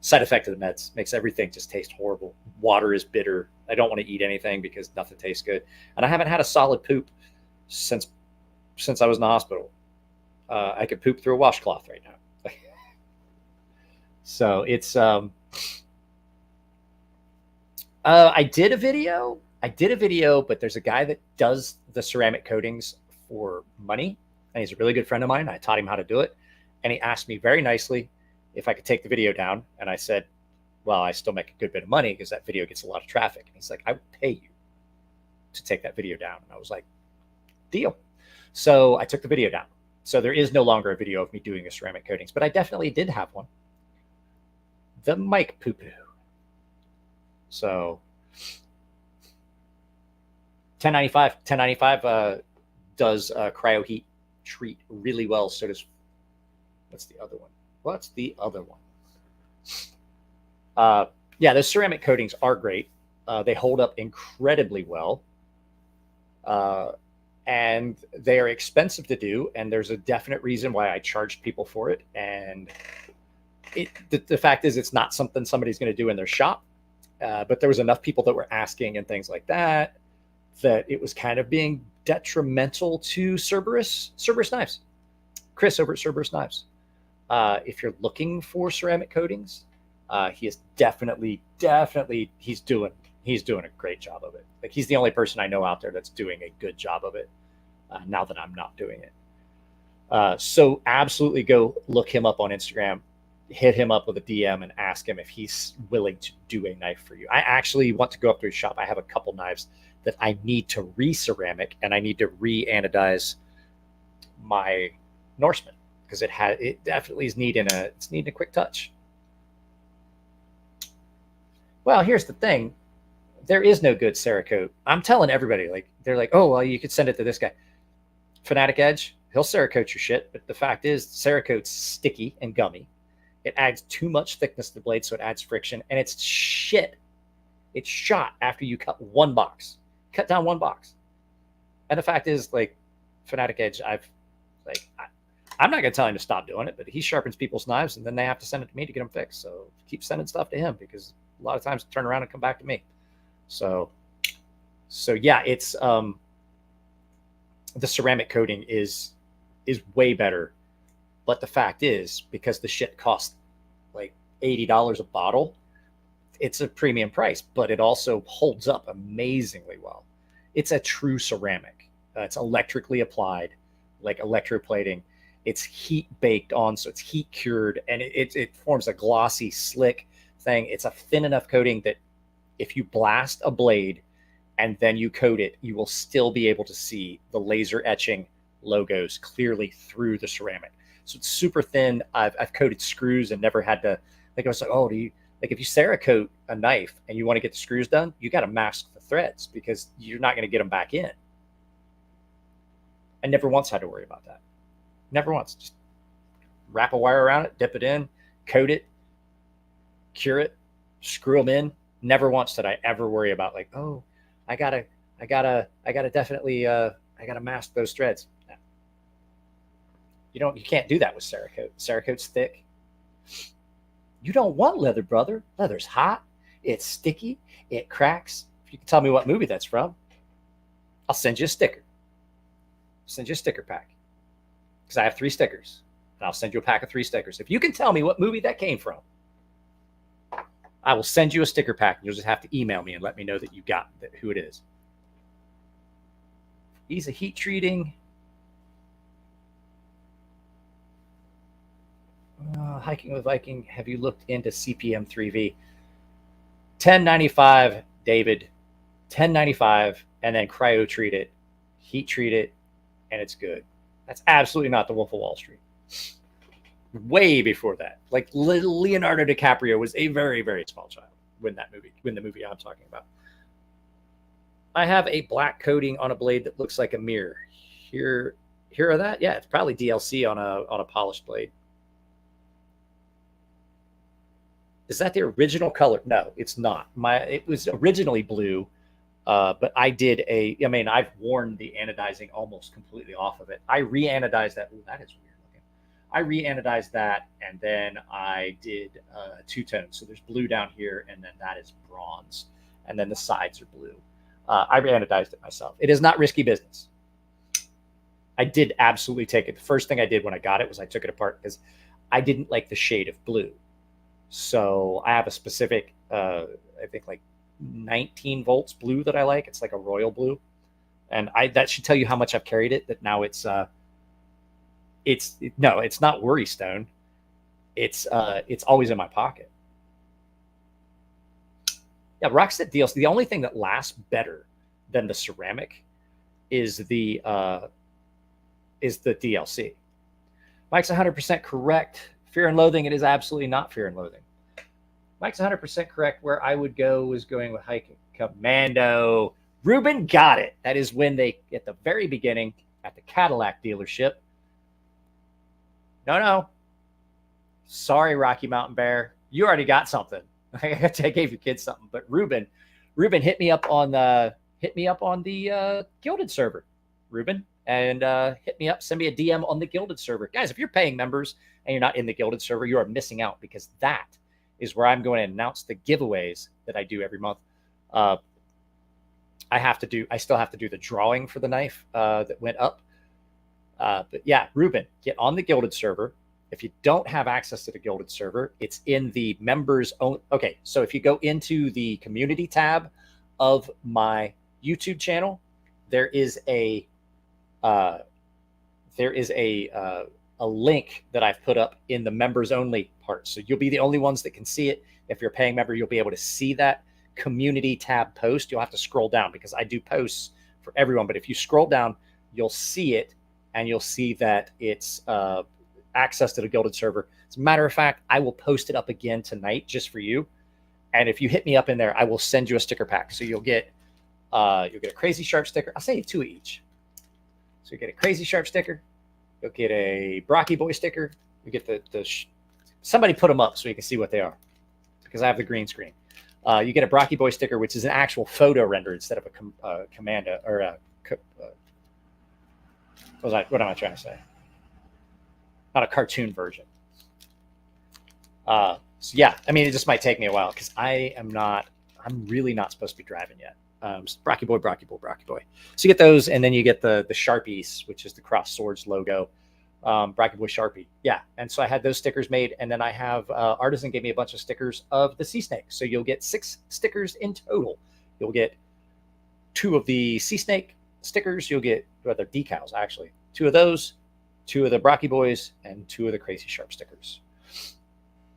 Side effect of the meds makes everything just taste horrible. Water is bitter. I don't want to eat anything because nothing tastes good. And I haven't had a solid poop since I was in the hospital. I could poop through a washcloth right now. So it's I did a video, but there's a guy that does the ceramic coatings for money, and he's a really good friend of mine. I taught him how to do it, and he asked me very nicely if I could take the video down, and I said, well, I still make a good bit of money because that video gets a lot of traffic. And he's like, I will pay you to take that video down. And I was like, deal. So I took the video down. So there is no longer a video of me doing the ceramic coatings, but I definitely did have one. The mic poo-poo. So 1095 does cryo heat treat really well. So does, what's the other one? Yeah, those ceramic coatings are great. They hold up incredibly well. And they are expensive to do. And there's a definite reason why I charged people for it. And the fact is, it's not something somebody's going to do in their shop. But there was enough people that were asking and things like that it was kind of being detrimental to Cerberus knives. Chris over at Cerberus Knives. If you're looking for ceramic coatings, he is definitely he's doing a great job of it. Like he's the only person I know out there that's doing a good job of it. Now that I'm not doing it. So absolutely go look him up on Instagram, hit him up with a DM and ask him if he's willing to do a knife for you. I actually want to go up to his shop. I have a couple knives that I need to re-ceramic and I need to re-anodize my Norseman because it definitely is needing a quick touch. Well, here's the thing. There is no good Cerakote. I'm telling everybody, like, they're like, oh, well, you could send it to this guy. Fanatic Edge, he'll Cerakote your shit. But the fact is, Cerakote's sticky and gummy. It adds too much thickness to the blade, so it adds friction. And it's shit. It's shot after you cut one box. Cut down one box. And the fact is, like, Fanatic Edge, I'm not going to tell him to stop doing it, but he sharpens people's knives, and then they have to send it to me to get them fixed. So keep sending stuff to him because a lot of times turn around and come back to me. So yeah, it's the ceramic coating is way better. But the fact is, because the shit costs like $80 a bottle, it's a premium price, but it also holds up amazingly well. It's a true ceramic. It's electrically applied, like electroplating. It's heat baked on, so it's heat cured, and it forms a glossy, slick thing. It's a thin enough coating that if you blast a blade and then you coat it, you will still be able to see the laser etching logos clearly through the ceramic. So it's super thin. I've coated screws and never had to, like, I was like, oh, if you Cerakote a knife and you want to get the screws done, you got to mask the threads because you're not going to get them back in. I never once had to worry about that. Never once. Just wrap a wire around it, dip it in, coat it, cure it, screw them in. Never once did I ever worry about like, oh, I gotta definitely, I gotta mask those threads. No. You can't do that with Cerakote. Cerakote's thick. You don't want leather, brother. Leather's hot. It's sticky. It cracks. If you can tell me what movie that's from, I'll send you a sticker. Send you a sticker pack because I have 3 stickers, and I'll send you a pack of 3 stickers. If you can tell me what movie that came from, I will send you a sticker pack. You'll just have to email me and let me know that you got who it is. Ease of heat treating. Hiking with Viking. Have you looked into CPM 3V? 1095, David. 1095, and then cryo treat it, heat treat it, and it's good. That's absolutely not the Wolf of Wall Street. Way before that, like Leonardo DiCaprio was a very, very small child when the movie I'm talking about. I have a black coating on a blade that looks like a mirror. Here are that? Yeah, it's probably DLC on a polished blade. Is that the original color? No, it's not. It was originally blue, but I've worn the anodizing almost completely off of it. I re-anodized that. Ooh, that is weird looking. I re-anodized that, and then I did 2-tone. So there's blue down here, and then that is bronze, and then the sides are blue. I re-anodized it myself. It is not risky business. I did absolutely take it. The first thing I did when I got it was I took it apart because I didn't like the shade of blue. So I have a specific, I think like 19 volts blue that I like. It's like a royal blue. And that should tell you how much I've carried it, that now it's not worry stone. It's always in my pocket. Yeah, Rockset DLC. The only thing that lasts better than the ceramic is the DLC. Mike's 100% correct. Fear and Loathing, it is absolutely not Fear and Loathing. Mike's 100% correct. Where I would go was going with Hiking Commando. Ruben got it. That is when they, at the very beginning, at the Cadillac dealership. No. Sorry, Rocky Mountain Bear. You already got something. I gave your kids something. But Ruben hit me up on the Gilded server. Ruben. And hit me up, send me a DM on the Gilded server. Guys, if you're paying members and you're not in the Gilded server, you are missing out, because that is where I'm going to announce the giveaways that I do every month. I still have to do the drawing for the knife that went up. But yeah, Ruben, get on the Gilded server. If you don't have access to the Gilded server, it's in the members own. Okay, so if you go into the community tab of my YouTube channel, there is a link that I've put up in the members only part. So you'll be the only ones that can see it. If you're a paying member, you'll be able to see that community tab post. You'll have to scroll down because I do posts for everyone. But if you scroll down, you'll see it, and you'll see that it's access to the Gilded server. As a matter of fact, I will post it up again tonight just for you. And if you hit me up in there, I will send you a sticker pack. So you'll get a CrazySharp sticker. I'll send you 2 each. So you get a CrazySharp sticker, you'll get a Brocky Boy sticker, you get somebody put them up so you can see what they are, because I have the green screen. You get a Brocky Boy sticker, which is an actual photo render instead of a commando or a. What am I trying to say? Not a cartoon version. So yeah, I mean, it just might take me a while because I'm really not supposed to be driving yet. Brocky Boy. So you get those, and then you get the Sharpies, which is the Cross Swords logo. Brocky Boy Sharpie. Yeah. And so I had those stickers made, and then I have Artisan gave me a bunch of stickers of the Sea Snake. So you'll get 6 stickers in total. You'll get 2 of the Sea Snake stickers. You'll get, well, they're decals actually. 2 of those, 2 of the Brocky Boys, and 2 of the CrazySharp stickers.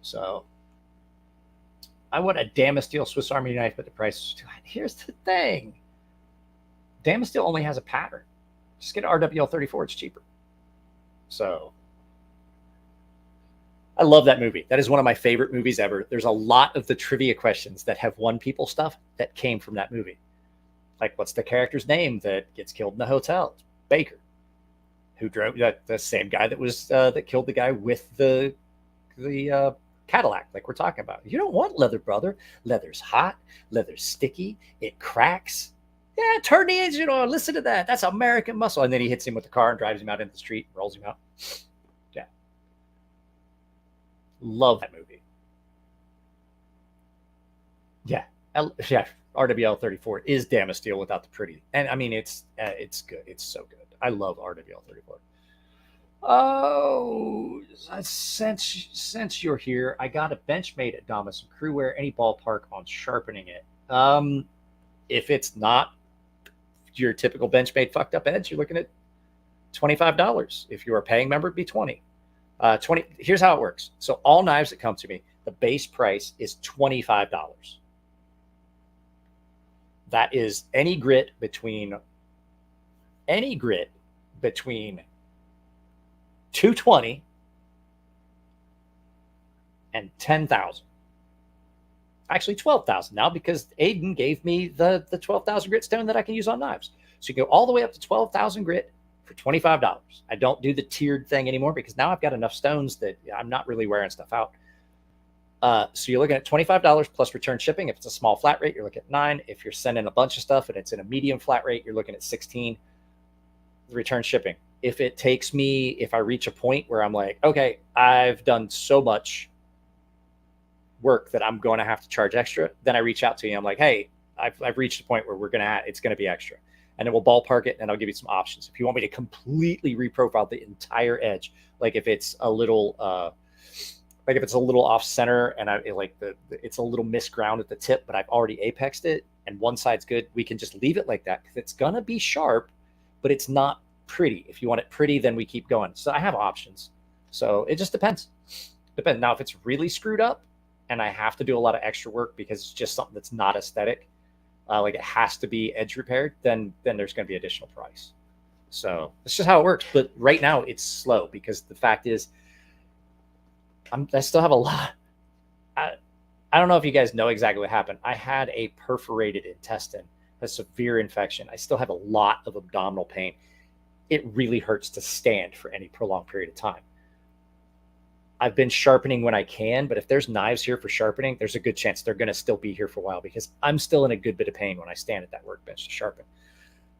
So I want a Damasteel Swiss Army knife, but the price is too high. Here's the thing. Damasteel only has a pattern. Just get an RWL 34. It's cheaper. So I love that movie. That is one of my favorite movies ever. There's a lot of the trivia questions that have won people stuff that came from that movie. Like, what's the character's name that gets killed in the hotel? It's Baker. Who drove that? The same guy that was that killed the guy with the Cadillac, like we're talking about. You don't want leather, brother. Leather's hot. Leather's sticky. It cracks. Yeah, turn the engine on. Listen to that. That's American muscle. And then he hits him with the car and drives him out into the street and rolls him out. Yeah. Love that movie. Yeah. Yeah. RWL 34 is damn a steal without the pretty. And I mean, it's good. It's so good. I love RWL 34. Oh, since you're here, I got a Benchmade at Damas and Crewwear. Any ballpark on sharpening it? If it's not your typical Benchmade fucked up edge, you're looking at $25. If you're a paying member, it'd be 20. 20. Here's how it works. So all knives that come to me, the base price is $25. That is any grit between 220 and 10,000. Actually 12,000 now, because Aiden gave me the 12,000 grit stone that I can use on knives. So you go all the way up to 12,000 grit for $25. I don't do the tiered thing anymore because now I've got enough stones that I'm not really wearing stuff out. So you're looking at $25 plus return shipping. If it's a small flat rate, you're looking at $9. If you're sending a bunch of stuff and it's in a medium flat rate, you're looking at $16. The return shipping. If it takes me, if I reach a point where I'm like, okay, I've done so much work that I'm going to have to charge extra, then I reach out to you. I'm like, hey, I've reached a point where it's going to be extra, and then we'll ballpark it, and I'll give you some options. If you want me to completely reprofile the entire edge, like if it's a little off center and it's a little misground at the tip, but I've already apexed it and one side's good, we can just leave it like that because it's gonna be sharp, but it's not pretty. If you want it pretty, then we keep going. So I have options. So it just depends. Now, if it's really screwed up and I have to do a lot of extra work because it's just something that's not aesthetic, like it has to be edge repaired, then there's going to be additional price. So that's just how it works. But right now it's slow because the fact is I still have a lot. I don't know if you guys know exactly what happened. I had a perforated intestine, a severe infection. I still have a lot of abdominal pain. It really hurts to stand for any prolonged period of time. I've been sharpening when I can, but if there's knives here for sharpening, there's a good chance they're going to still be here for a while because I'm still in a good bit of pain when I stand at that workbench to sharpen.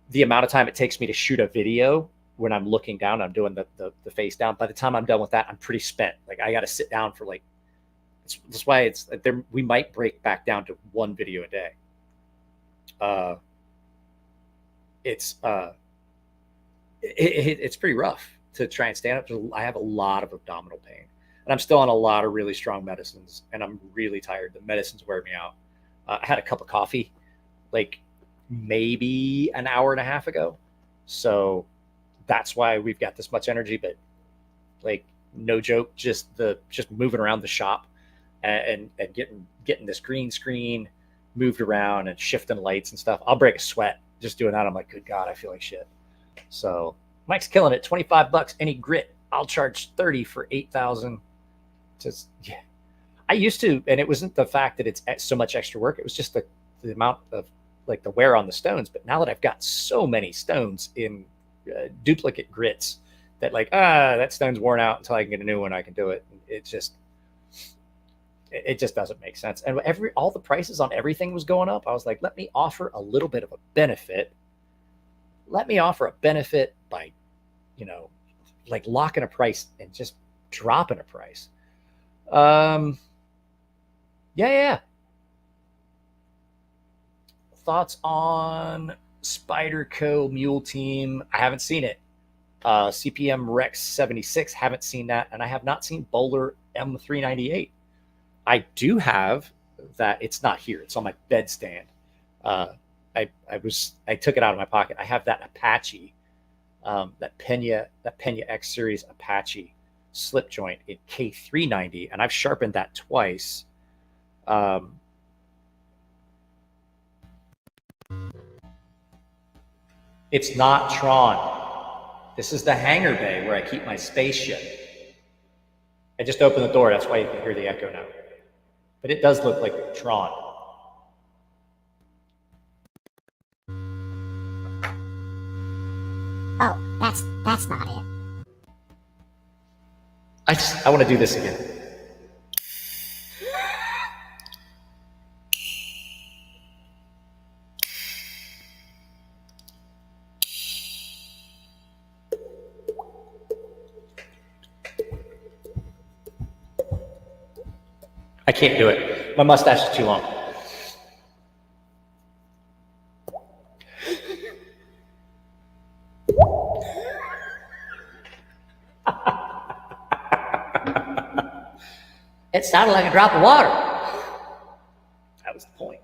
The amount of time it takes me to shoot a video when I'm looking down, I'm doing the face down. By the time I'm done with that, I'm pretty spent. Like I got to sit down for that's why it's there. We might break back down to one video a day. It's pretty rough to try and stand up. I have a lot of abdominal pain, and I'm still on a lot of really strong medicines, and I'm really tired. The medicines wear me out. I had a cup of coffee, like maybe an hour and a half ago, so that's why we've got this much energy. But like, no joke, just moving around the shop and getting this green screen moved around and shifting lights and stuff. I'll break a sweat just doing that. I'm like, good God, I feel like shit. So Mike's killing it. $25 any grit. I'll charge 30 for 8,000. Just yeah. I used to, and it wasn't the fact that it's so much extra work. It was just the amount of like the wear on the stones. But now that I've got so many stones in duplicate grits that like, that stone's worn out until I can get a new one, I can do it. It just doesn't make sense. And all the prices on everything was going up. I was like, let me offer a little bit of a benefit. Let me offer a benefit by, like locking a price and just dropping a price. Yeah. Thoughts on Spyderco Mule Team? I haven't seen it. CPM Rex 76, haven't seen that. And I have not seen Bowler M398. I do have that. It's not here. It's on my bedstand. I took it out of my pocket. I have that Apache, that Pena X Series Apache slip joint in K390, and I've sharpened that twice. It's not Tron. This is the hangar bay where I keep my spaceship. I just opened the door. That's why you can hear the echo now. But it does look like drawn. Oh, that's not it. I want to do this again. I can't do it. My mustache is too long. It sounded like a drop of water. That was the point.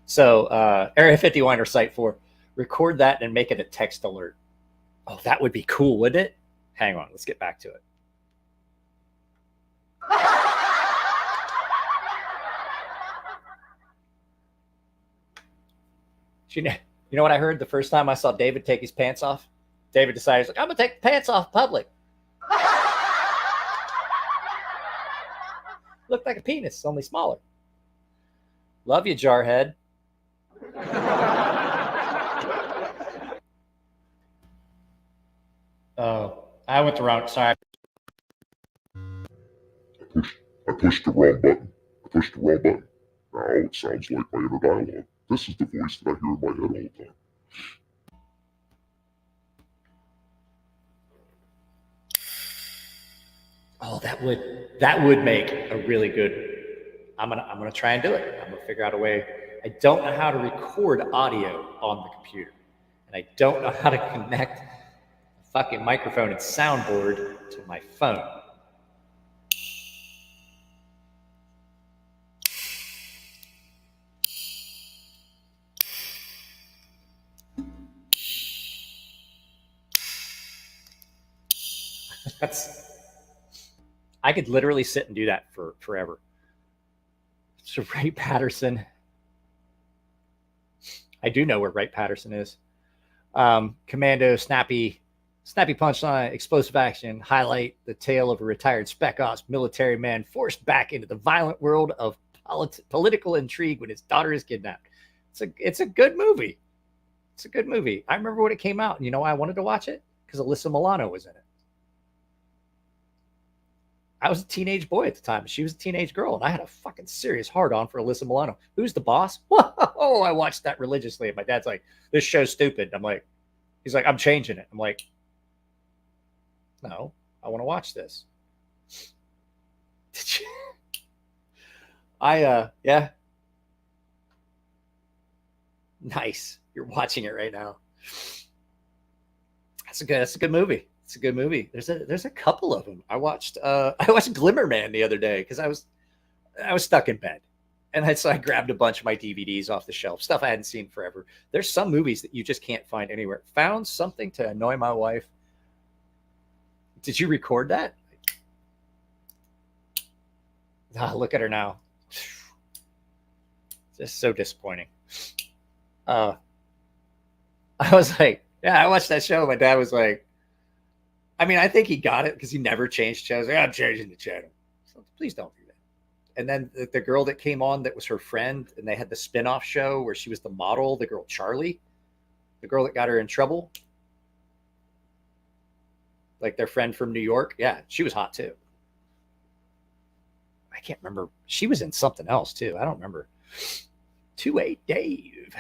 So, Area 51 or Site 4, record that and make it a text alert. Oh, that would be cool, wouldn't it? Hang on, let's get back to it. You know what I heard the first time I saw David take his pants off? David decided, he's like, I'm going to take the pants off in public. Looked like a penis, only smaller. Love you, Jarhead. Oh, I went the wrong, sorry. I pushed the wrong button. Now it sounds like my inner dialogue. This is the voice that I hear in my head all the time. Oh, that would make a really good. I'm gonna try and do it. I'm gonna figure out a way. I don't know how to record audio on the computer, and I don't know how to connect a fucking microphone and soundboard to my phone. I could literally sit and do that for forever. So Wright Patterson. I do know where Wright Patterson is. Commando, snappy punchline, explosive action, highlight the tale of a retired spec ops military man forced back into the violent world of political intrigue when his daughter is kidnapped. It's a good movie. It's a good movie. I remember when it came out, and you know why I wanted to watch it? Because Alyssa Milano was in it. I was a teenage boy at the time. She was a teenage girl, and I had a fucking serious hard-on for Alyssa Milano. Who's the boss? Whoa! I watched that religiously. And my dad's like, this show's stupid. I'm like, he's like, I'm changing it. I'm like, no, I want to watch this. Did you? Yeah. Nice. You're watching it right now. That's a good movie. It's a good movie. There's a couple of them. I watched Glimmerman the other day because I was stuck in bed, and so I grabbed a bunch of my DVDs off the shelf, stuff I hadn't seen forever. There's some movies that you just can't find anywhere. Found something to annoy my wife. Did you record that? Look at her now. Just so disappointing. I was like, yeah, I watched that show. My dad was like, I mean, I think he got it because he never changed channels. Like, I'm changing the channel. So please don't do that. And then the girl that came on that was her friend, and they had the spin-off show where she was the model, the girl Charlie, the girl that got her in trouble. Like their friend from New York. Yeah, she was hot too. I can't remember. She was in something else too. I don't remember. 2A Dave.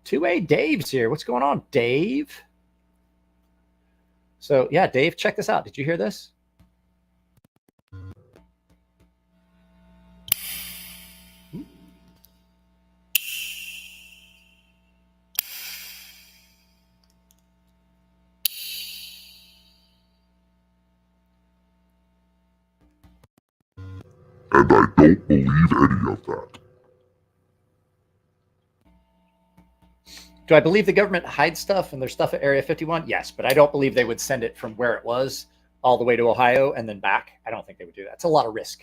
2A Dave's here. What's going on, Dave? So, yeah, Dave, check this out. Did you hear this? And I don't believe any of that. Do I believe the government hides stuff and there's stuff at Area 51? Yes, but I don't believe they would send it from where it was all the way to Ohio and then back. I don't think they would do that. It's a lot of risk.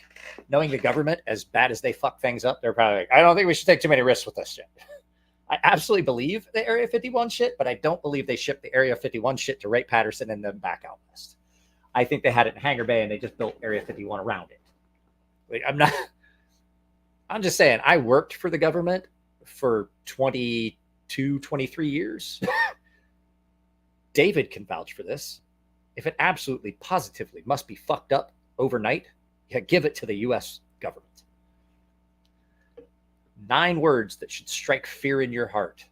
Knowing the government, as bad as they fuck things up, they're probably like, I don't think we should take too many risks with this shit. I absolutely believe the Area 51 shit, but I don't believe they shipped the Area 51 shit to Wright Patterson and then back out west. I think they had it in Hangar Bay and they just built Area 51 around it. Like, I'm just saying, I worked for the government for 22, 23 years. David can vouch for this. If it absolutely positively must be fucked up overnight, yeah, give it to the US government. 9 words that should strike fear in your heart.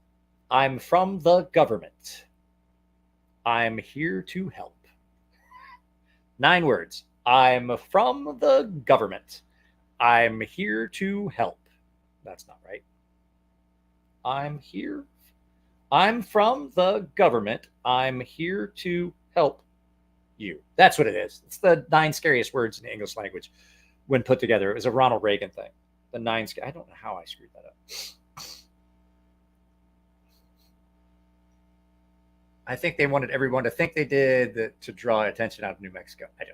I'm from the government. I'm here to help. 9 words. I'm from the government. I'm here to help. That's not right. I'm here. I'm from the government. I'm here to help you. That's what it is. It's the 9 scariest words in the English language when put together. It was a Ronald Reagan thing. The 9. I don't know how I screwed that up. I think they wanted everyone to think they did to draw attention out of New Mexico. I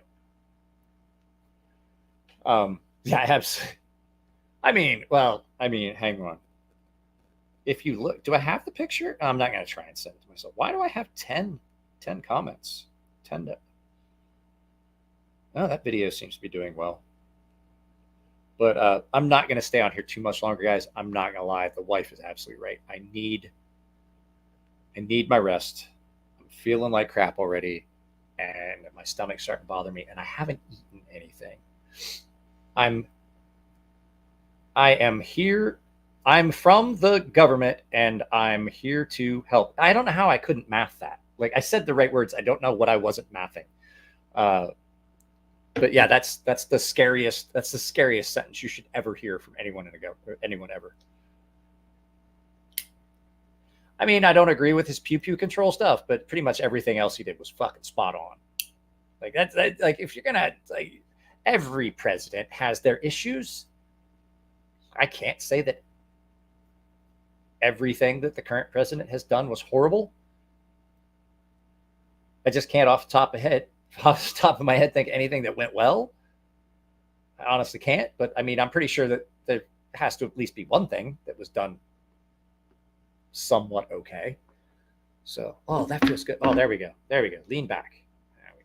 don't. Yeah, I have. I mean, hang on. If you look, do I have the picture? I'm not going to try and send it to myself. Why do I have 10 comments? 10. Oh, that video seems to be doing well. But I'm not going to stay on here too much longer, guys. I'm not going to lie. The wife is absolutely right. I need my rest. I'm feeling like crap already, and my stomach's starting to bother me, and I haven't eaten anything. I am here. I'm from the government, and I'm here to help. I don't know how I couldn't math that. Like, I said the right words. I don't know what I wasn't mathing. But yeah, that's the scariest. That's the scariest sentence you should ever hear from anyone anyone ever. I mean, I don't agree with his pew pew control stuff, but pretty much everything else he did was fucking spot on. Like that's like, if you're gonna, like, every president has their issues. I can't say that everything that the current president has done was horrible. I just can't off the top of my head think anything that went well. I honestly can't, but I mean, I'm pretty sure that there has to at least be one thing that was done somewhat okay. So, oh, that feels good. Oh, there we go. There we go. Lean back. There we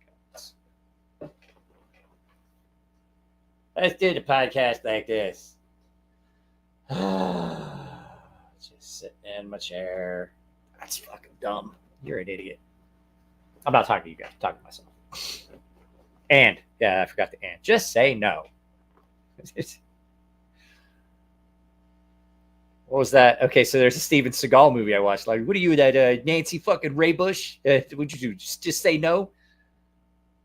go. Let's do the podcast like this. Just sitting in my chair. That's fucking dumb. You're an idiot. I'm not talking to you guys. I'm talking to myself. And, yeah, I forgot the and. Just say no. What was that? Okay, so there's a Steven Seagal movie I watched. Like, what are you, that Nancy fucking Raybush? What'd you do? Just say no?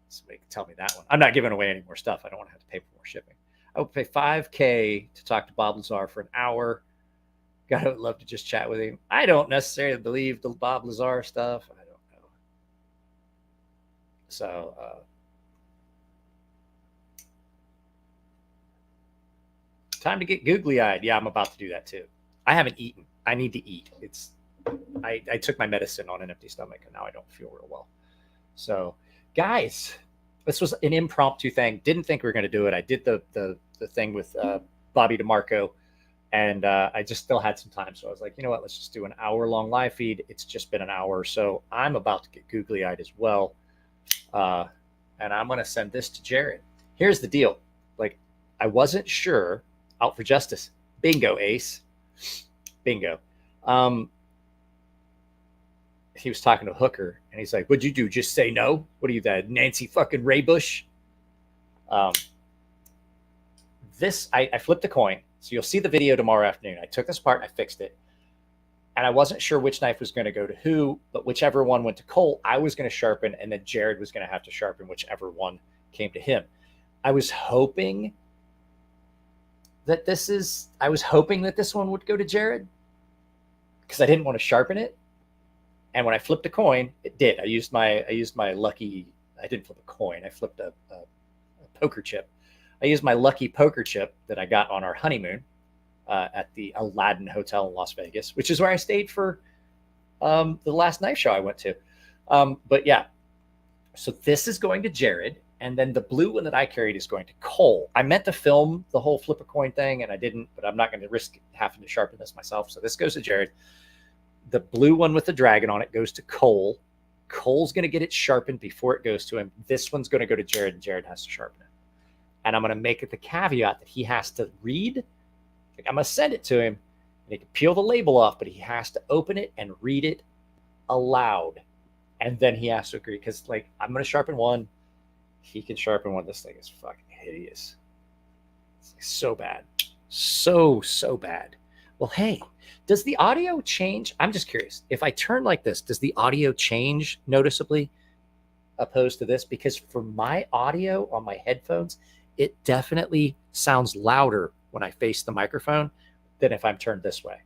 Somebody can tell me that one. I'm not giving away any more stuff. I don't want to have to pay for more shipping. I would pay $5,000 to talk to Bob Lazar for an hour. God, I would love to just chat with him. I don't necessarily believe the Bob Lazar stuff. I don't know. So, time to get googly-eyed. Yeah, I'm about to do that too. I haven't eaten. I need to eat. I took my medicine on an empty stomach, and now I don't feel real well. So, guys, this was an impromptu thing. Didn't think we were going to do it. I did the thing with Bobby DeMarco, and I just still had some time. So I was like, you know what? Let's just do an hour-long live feed. It's just been an hour, so I'm about to get googly-eyed as well. And I'm going to send this to Jared. Here's the deal. Like, I wasn't sure. Out for justice. Bingo, Ace. Bingo. He was talking to Hooker, and he's like, what'd you do? Just say no? What are you, that Nancy fucking Raybush? I flipped a coin. So you'll see the video tomorrow afternoon. I took this apart and I fixed it. And I wasn't sure which knife was going to go to who, but whichever one went to Cole, I was going to sharpen, and then Jared was going to have to sharpen whichever one came to him. I was hoping that this one would go to Jared because I didn't want to sharpen it. And when I flipped a coin, it did. I used my lucky. I didn't flip a coin. I flipped a poker chip. I used my lucky poker chip that I got on our honeymoon at the Aladdin Hotel in Las Vegas, which is where I stayed for the last knife show I went to. But yeah, so this is going to Jared. And then the blue one that I carried is going to Cole. I meant to film the whole flip a coin thing, and I didn't, but I'm not going to risk having to sharpen this myself. So this goes to Jared. the blue one with the dragon on it goes to Cole. Cole's going to get it sharpened before it goes to him. This one's going to go to Jared, and Jared has to sharpen it. And I'm going to make it the caveat that he has to read. Like, I'm going to send it to him, and he can peel the label off, but he has to open it and read it aloud. And then he has to agree, because like, I'm going to sharpen one. He can sharpen one. This thing is fucking hideous. It's like so bad. So bad. Well, hey, does the audio change? I'm just curious. If I turn like this, does the audio change noticeably opposed to this? Because for my audio on my headphones, it definitely sounds louder when I face the microphone than if I'm turned this way.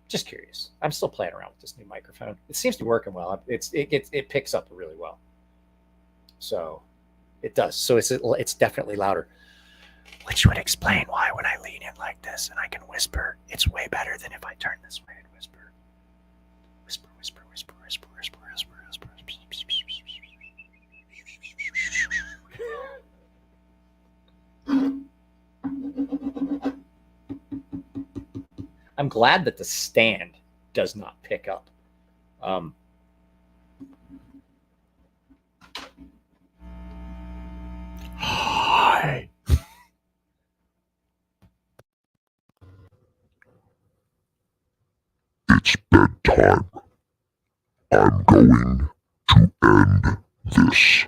Just curious. I'm still playing around with this new microphone. It seems to be working well. It picks up really well. So it does. So it's definitely louder. Which would explain why when I lean in like this and I can whisper, it's way better than if I turn this way and whisper. Whisper, whisper, whisper, whisper, whisper, whisper, whisper. I'm glad that the stand does not pick up. Hi. It's bedtime. I'm going to end this.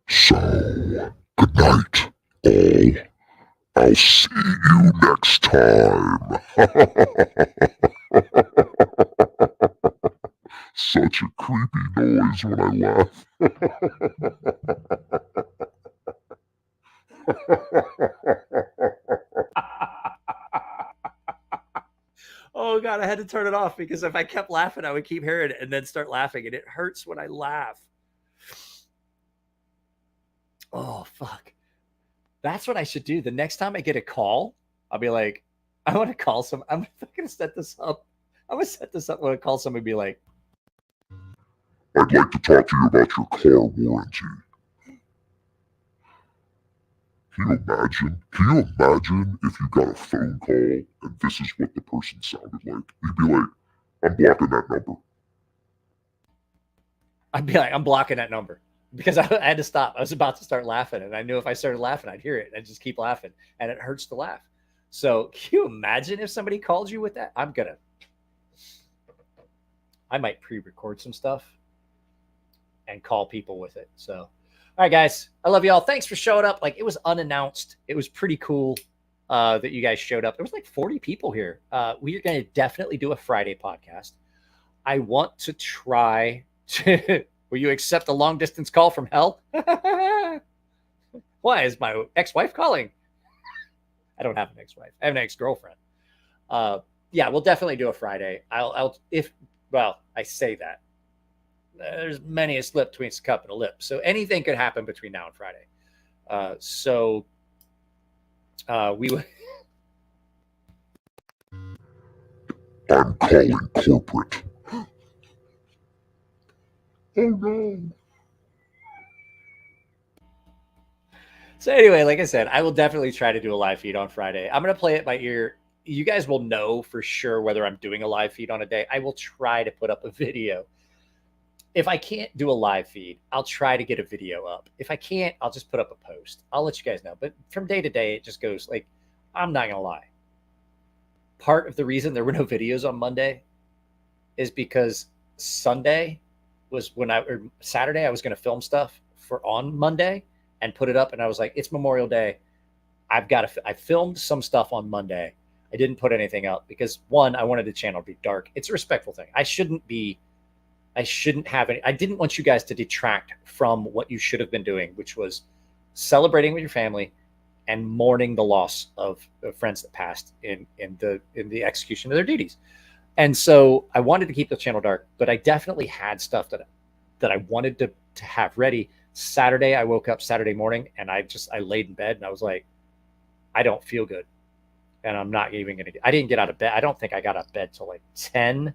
So, good night, all. I'll see you next time. Such a creepy noise when I laugh. Oh God, I had to turn it off because if I kept laughing, I would keep hearing it and then start laughing, and it hurts when I laugh. Oh fuck. That's what I should do. The next time I get a call, I'll be like, I want to call some. I'm going to set this up. I'm going to set this up when I call somebody and be like, I'd like to talk to you about your car warranty. Can you imagine? Can you imagine if you got a phone call and this is what the person sounded like? You'd be like, I'm blocking that number. I'd be like, I'm blocking that number. Because I had to stop. I was about to start laughing, and I knew if I started laughing, I'd hear it, and I'd just keep laughing, and it hurts to laugh. So can you imagine if somebody called you with that? I might pre-record some stuff and call people with it. So, all right, guys, I love y'all. Thanks for showing up. Like, it was unannounced. It was pretty cool that you guys showed up. There was like 40 people here. We are going to definitely do a Friday podcast. I want to try to... Will you accept a long distance call from hell? Why is my ex-wife calling? I don't have an ex-wife. I have an ex-girlfriend. Yeah, we'll definitely do a Friday. I say that. There's many a slip between a cup and a lip. So anything could happen between now and Friday. We would. I'm calling corporate. Oh no. So anyway, like I said, I will definitely try to do a live feed on Friday. I'm going to play it by ear. You guys will know for sure whether I'm doing a live feed on a day. I will try to put up a video. If I can't do a live feed, I'll try to get a video up. If I can't, I'll just put up a post. I'll let you guys know. But from day to day, it just goes like, I'm not going to lie. Part of the reason there were no videos on Monday is because Saturday, I was going to film stuff for on Monday and put it up. And I was like, it's Memorial Day. I filmed some stuff on Monday. I didn't put anything up because one, I wanted the channel to be dark. It's a respectful thing. I shouldn't have any, I didn't want you guys to detract from what you should have been doing, which was celebrating with your family and mourning the loss of friends that passed in the execution of their duties. And so I wanted to keep the channel dark, but I definitely had stuff that I wanted to have ready. Saturday, I woke up Saturday morning and I laid in bed and I was like, I don't feel good. And I'm not even going to, I didn't get out of bed. I don't think I got out of bed till like 10.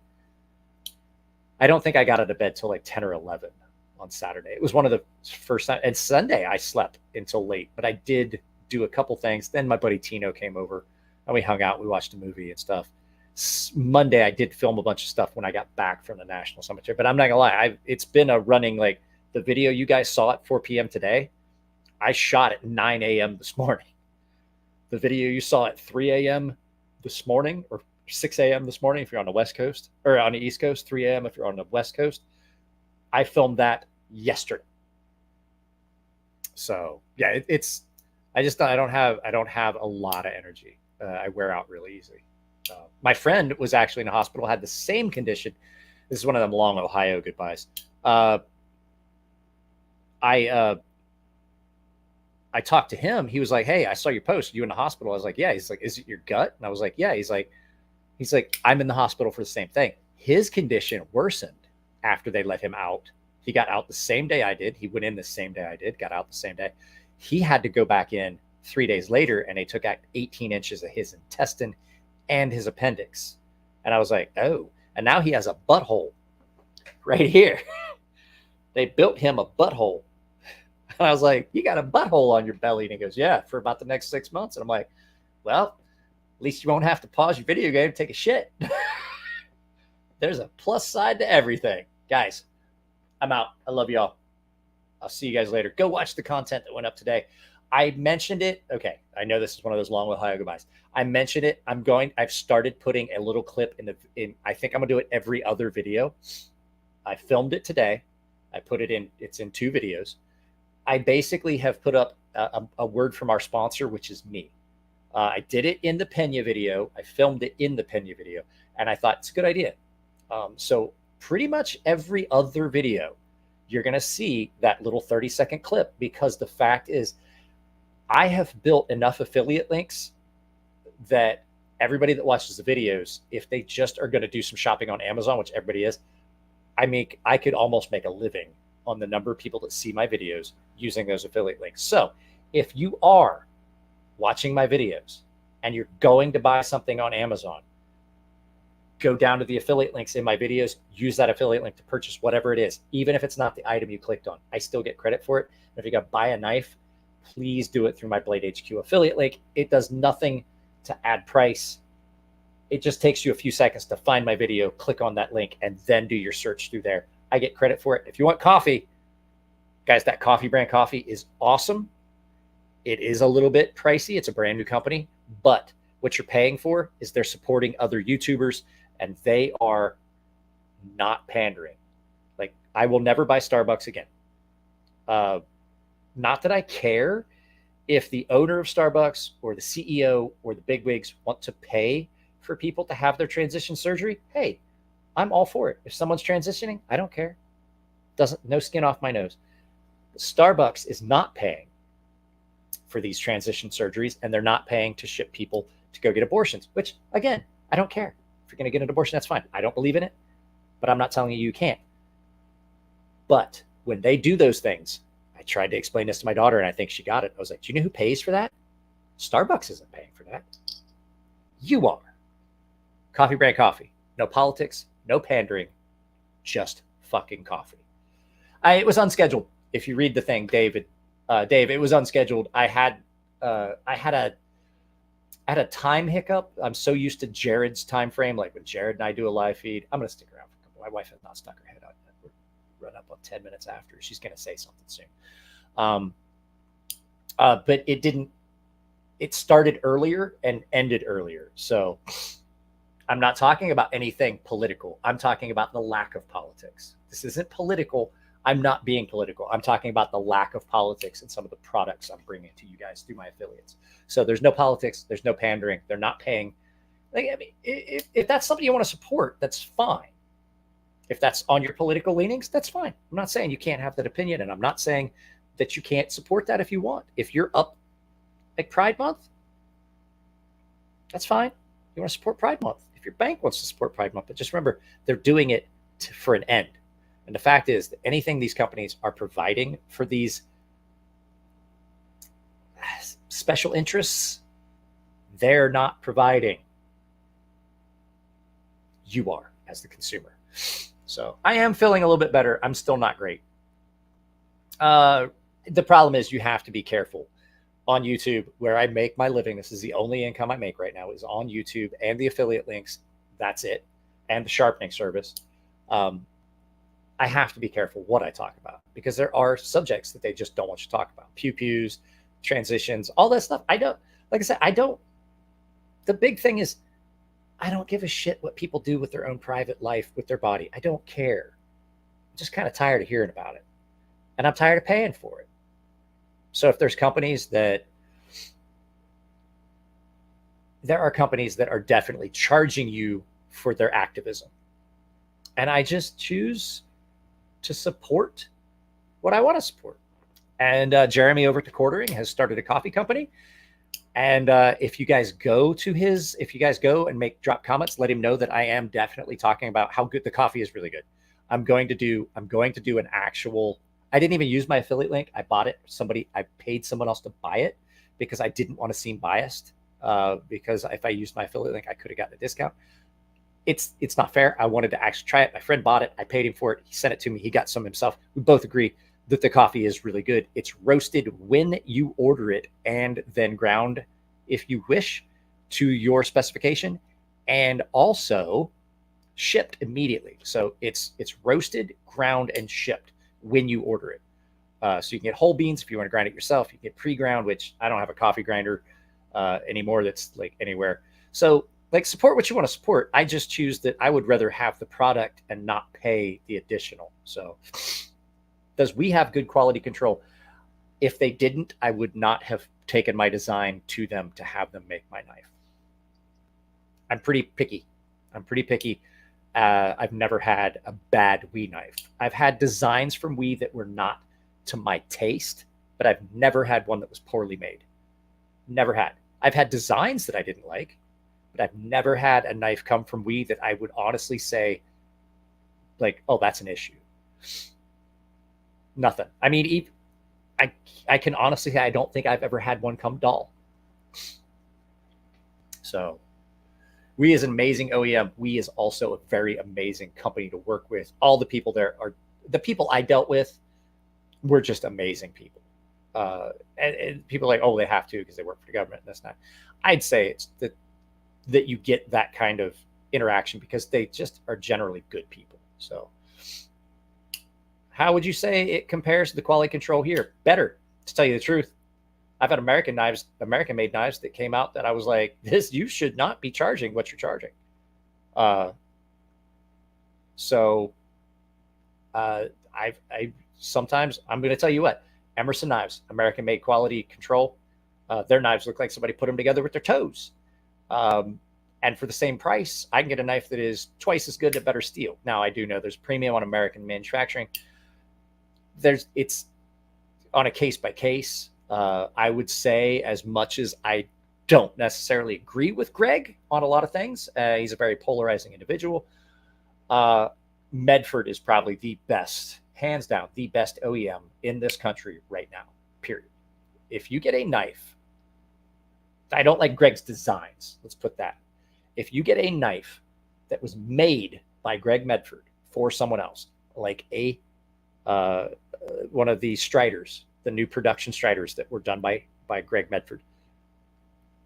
I don't think I got out of bed till like 10 or 11 on Saturday. It was one of the first time. And Sunday I slept until late, but I did do a couple things. Then my buddy Tino came over and we hung out. We watched a movie and stuff. Monday, I did film a bunch of stuff when I got back from the National Cemetery. But I'm not gonna lie, it's been a running, like, the video you guys saw at 4 p.m. today, I shot at 9 a.m. this morning. The video you saw at 3 a.m. this morning, or 6 a.m. this morning if you're on the West Coast, or on the East Coast, 3 a.m. if you're on the West Coast, I filmed that yesterday. So yeah, I don't have a lot of energy. I wear out really easily. My friend was actually in the hospital, had the same condition. This is one of them long Ohio goodbyes. I talked to him. He was like, "Hey, I saw your post. Are you in the hospital?" I was like, "Yeah." He's like, "Is it your gut?" And I was like, "Yeah." He's like, "I'm in the hospital for the same thing." His condition worsened after they let him out. He got out the same day I did. He went in the same day I did, got out the same day. He had to go back in 3 days later, and they took out 18 inches of his intestine and his appendix. And I was like, oh, and now he has a butthole right here. They built him a butthole. And I was like, you got a butthole on your belly? And he goes, yeah, for about the next 6 months. And I'm like, well, at least you won't have to pause your video game to take a shit. There's a plus side to everything. Guys, I'm out. I love y'all. I'll see you guys later. Go watch the content that went up today. I mentioned it. Okay. I know this is one of those long Ohio goodbyes. I mentioned it. I've started putting a little clip I think I'm going to do it every other video. I filmed it today. I put it in, it's in 2 videos. I basically have put up a word from our sponsor, which is me. I did it in the Pena video. I filmed it in the Pena video, and I thought it's a good idea. So pretty much every other video, you're going to see that little 30-second clip, because the fact is I have built enough affiliate links that everybody that watches the videos, if they just are going to do some shopping on Amazon, which everybody is, I could almost make a living on the number of people that see my videos using those affiliate links. So if you are watching my videos and you're going to buy something on Amazon, go down to the affiliate links in my videos, use that affiliate link to purchase whatever it is, even if it's not the item you clicked on. I still get credit for it. And if you got to buy a knife, please do it through my Blade HQ affiliate link. It does nothing to add price. It just takes you a few seconds to find my video, click on that link, and then do your search through there. I get credit for it. If you want coffee, guys, that Coffee Brand coffee is awesome. It is a little bit pricey. It's a brand new company, but what you're paying for is they're supporting other YouTubers, and they are not pandering. Like, I will never buy Starbucks again. Not that I care if the owner of Starbucks or the CEO or the bigwigs want to pay for people to have their transition surgery. Hey, I'm all for it. If someone's transitioning, I don't care. No skin off my nose. Starbucks is not paying for these transition surgeries, and they're not paying to ship people to go get abortions, which, again, I don't care. If you're going to get an abortion, that's fine. I don't believe in it, but I'm not telling you can't. But when they do those things, I tried to explain this to my daughter, and I think she got it. I was like, do you know who pays for that? Starbucks isn't paying for that. You are. Coffee Brand coffee. No politics, no pandering, just fucking coffee. It was unscheduled. If you read the thing, Dave, it was unscheduled. I had a time hiccup. I'm so used to Jared's time frame. Like when Jared and I do a live feed, I'm going to stick around for a couple. My wife has not stuck her head out yet. We're run up on 10 minutes after. She's going to say something soon. But it didn't. It started earlier and ended earlier. So I'm not talking about anything political. I'm talking about the lack of politics. This isn't political. I'm not being political. I'm talking about the lack of politics in some of the products I'm bringing to you guys through my affiliates. So there's no politics. There's no pandering. They're not paying. Like, I mean, if that's something you want to support, that's fine. If that's on your political leanings, that's fine. I'm not saying you can't have that opinion, and I'm not saying that you can't support that if you want. If you're up like Pride Month, that's fine. You want to support Pride Month. If your bank wants to support Pride Month, but just remember, they're doing it for an end. And the fact is that anything these companies are providing for these special interests, they're not providing. You are, as the consumer. So I am feeling a little bit better. I'm still not great. The problem is you have to be careful on YouTube where I make my living. This is the only income I make right now is on YouTube and the affiliate links. That's it. And the sharpening service. I have to be careful what I talk about because there are subjects that they just don't want you to talk about. Pew-pews, transitions, all that stuff. I don't, like I said, I don't, the big thing is I don't give a shit what people do with their own private life with their body. I don't care. I'm just kind of tired of hearing about it. And I'm tired of paying for it. So if there's companies that, there are companies that are definitely charging you for their activism. And I just choose to support what I want to support. And Jeremy over at the Quartering has started a coffee company. And if you guys go to his, if you guys go and drop comments, let him know that I am definitely talking about how good the coffee is. Really good. I'm going to do an actual, I didn't even use my affiliate link. I bought it. I paid someone else to buy it because I didn't want to seem biased. Because if I used my affiliate link, I could have gotten a discount. It's not fair. I wanted to actually try it. My friend bought it. I paid him for it. He sent it to me. He got some himself. We both agree that the coffee is really good. It's roasted when you order it and then ground, if you wish, to your specification, and also shipped immediately. So it's roasted, ground, and shipped when you order it. So you can get whole beans if you want to grind it yourself. You can get pre-ground, which I don't have a coffee grinder anymore that's like anywhere. So like support what you want to support. I just choose that I would rather have the product and not pay the additional. So does we have good quality control? If they didn't, I would not have taken my design to them to have them make my knife. I'm pretty picky. I've never had a bad Wii knife. I've had designs from Wii that were not to my taste, but I've never had one that was poorly made. Never had. I've had designs that I didn't like, but I've never had a knife come from Wii that I would honestly say, like, oh, that's an issue. Nothing. I mean, I can honestly say I don't think I've ever had one come dull. So Wii is an amazing OEM. Wii is also a very amazing company to work with. All the people there are, the people I dealt with were just amazing people. And people are like, oh, they have to because they work for the government. That's not. I'd say it's that you get that kind of interaction because they just are generally good people. So how would you say it compares to the quality control here? Better, to tell you the truth. I've had American-made knives that came out that I was like, you should not be charging what you're charging. Sometimes I'm going to tell you what, Emerson knives, American-made quality control. Their knives look like somebody put them together with their toes. And for the same price, I can get a knife that is twice as good at better steel. Now, I do know there's premium on American manufacturing. It's on a case by case. I would say, as much as I don't necessarily agree with Greg on a lot of things, he's a very polarizing individual. Medford is probably the best, hands down, the best OEM in this country right now, period. If you get a knife, I don't like Greg's designs. Let's put that. If you get a knife that was made by Greg Medford for someone else, like one of the Striders, the new production Striders that were done by Greg Medford,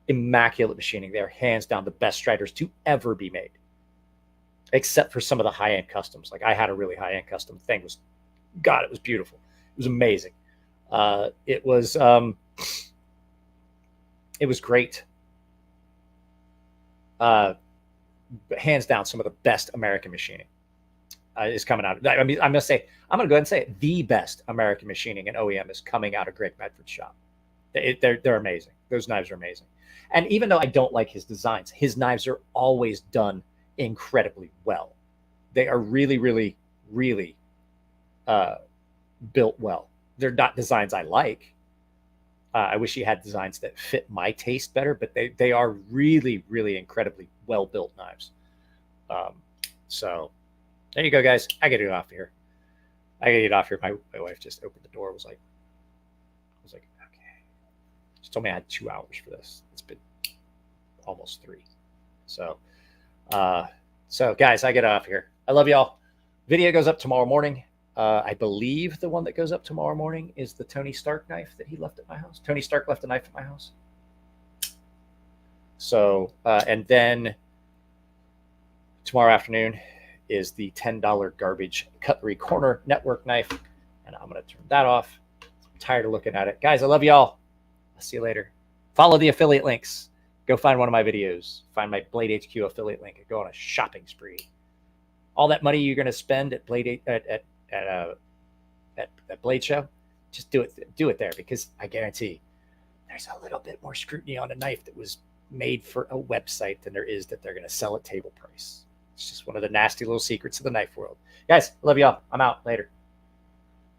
immaculate machining. They're hands down the best Striders to ever be made, except for some of the high-end customs. Like I had a really high-end custom thing. It was beautiful. It was amazing. It was great. Hands down, some of the best American machining is coming out. I mean, I'm going to go ahead and say it. The best American machining and OEM is coming out of Greg Medford's shop. They're amazing. Those knives are amazing. And even though I don't like his designs, his knives are always done incredibly well. They are really, really, really built well. They're not designs I like. I wish he had designs that fit my taste better, but they are really, really incredibly well-built knives. So there you go, guys. I gotta get off here. My wife just opened the door. I was like, okay. She told me I had 2 hours for this. It's been almost 3. So guys, I get off here. I love y'all. Video goes up tomorrow morning. I believe the one that goes up tomorrow morning is the Tony Stark knife that he left at my house. Tony Stark left a knife at my house. So, and then tomorrow afternoon is the $10 garbage cutlery corner network knife. And I'm going to turn that off. I'm tired of looking at it. Guys, I love y'all. I'll see you later. Follow the affiliate links. Go find one of my videos. Find my Blade HQ affiliate link and go on a shopping spree. All that money you're going to spend at Blade at Blade Show, just do it there, because I guarantee there's a little bit more scrutiny on a knife that was made for a website than there is that they're going to sell at table price. It's just one of the nasty little secrets of the knife world. Guys, love y'all. I'm out. Later.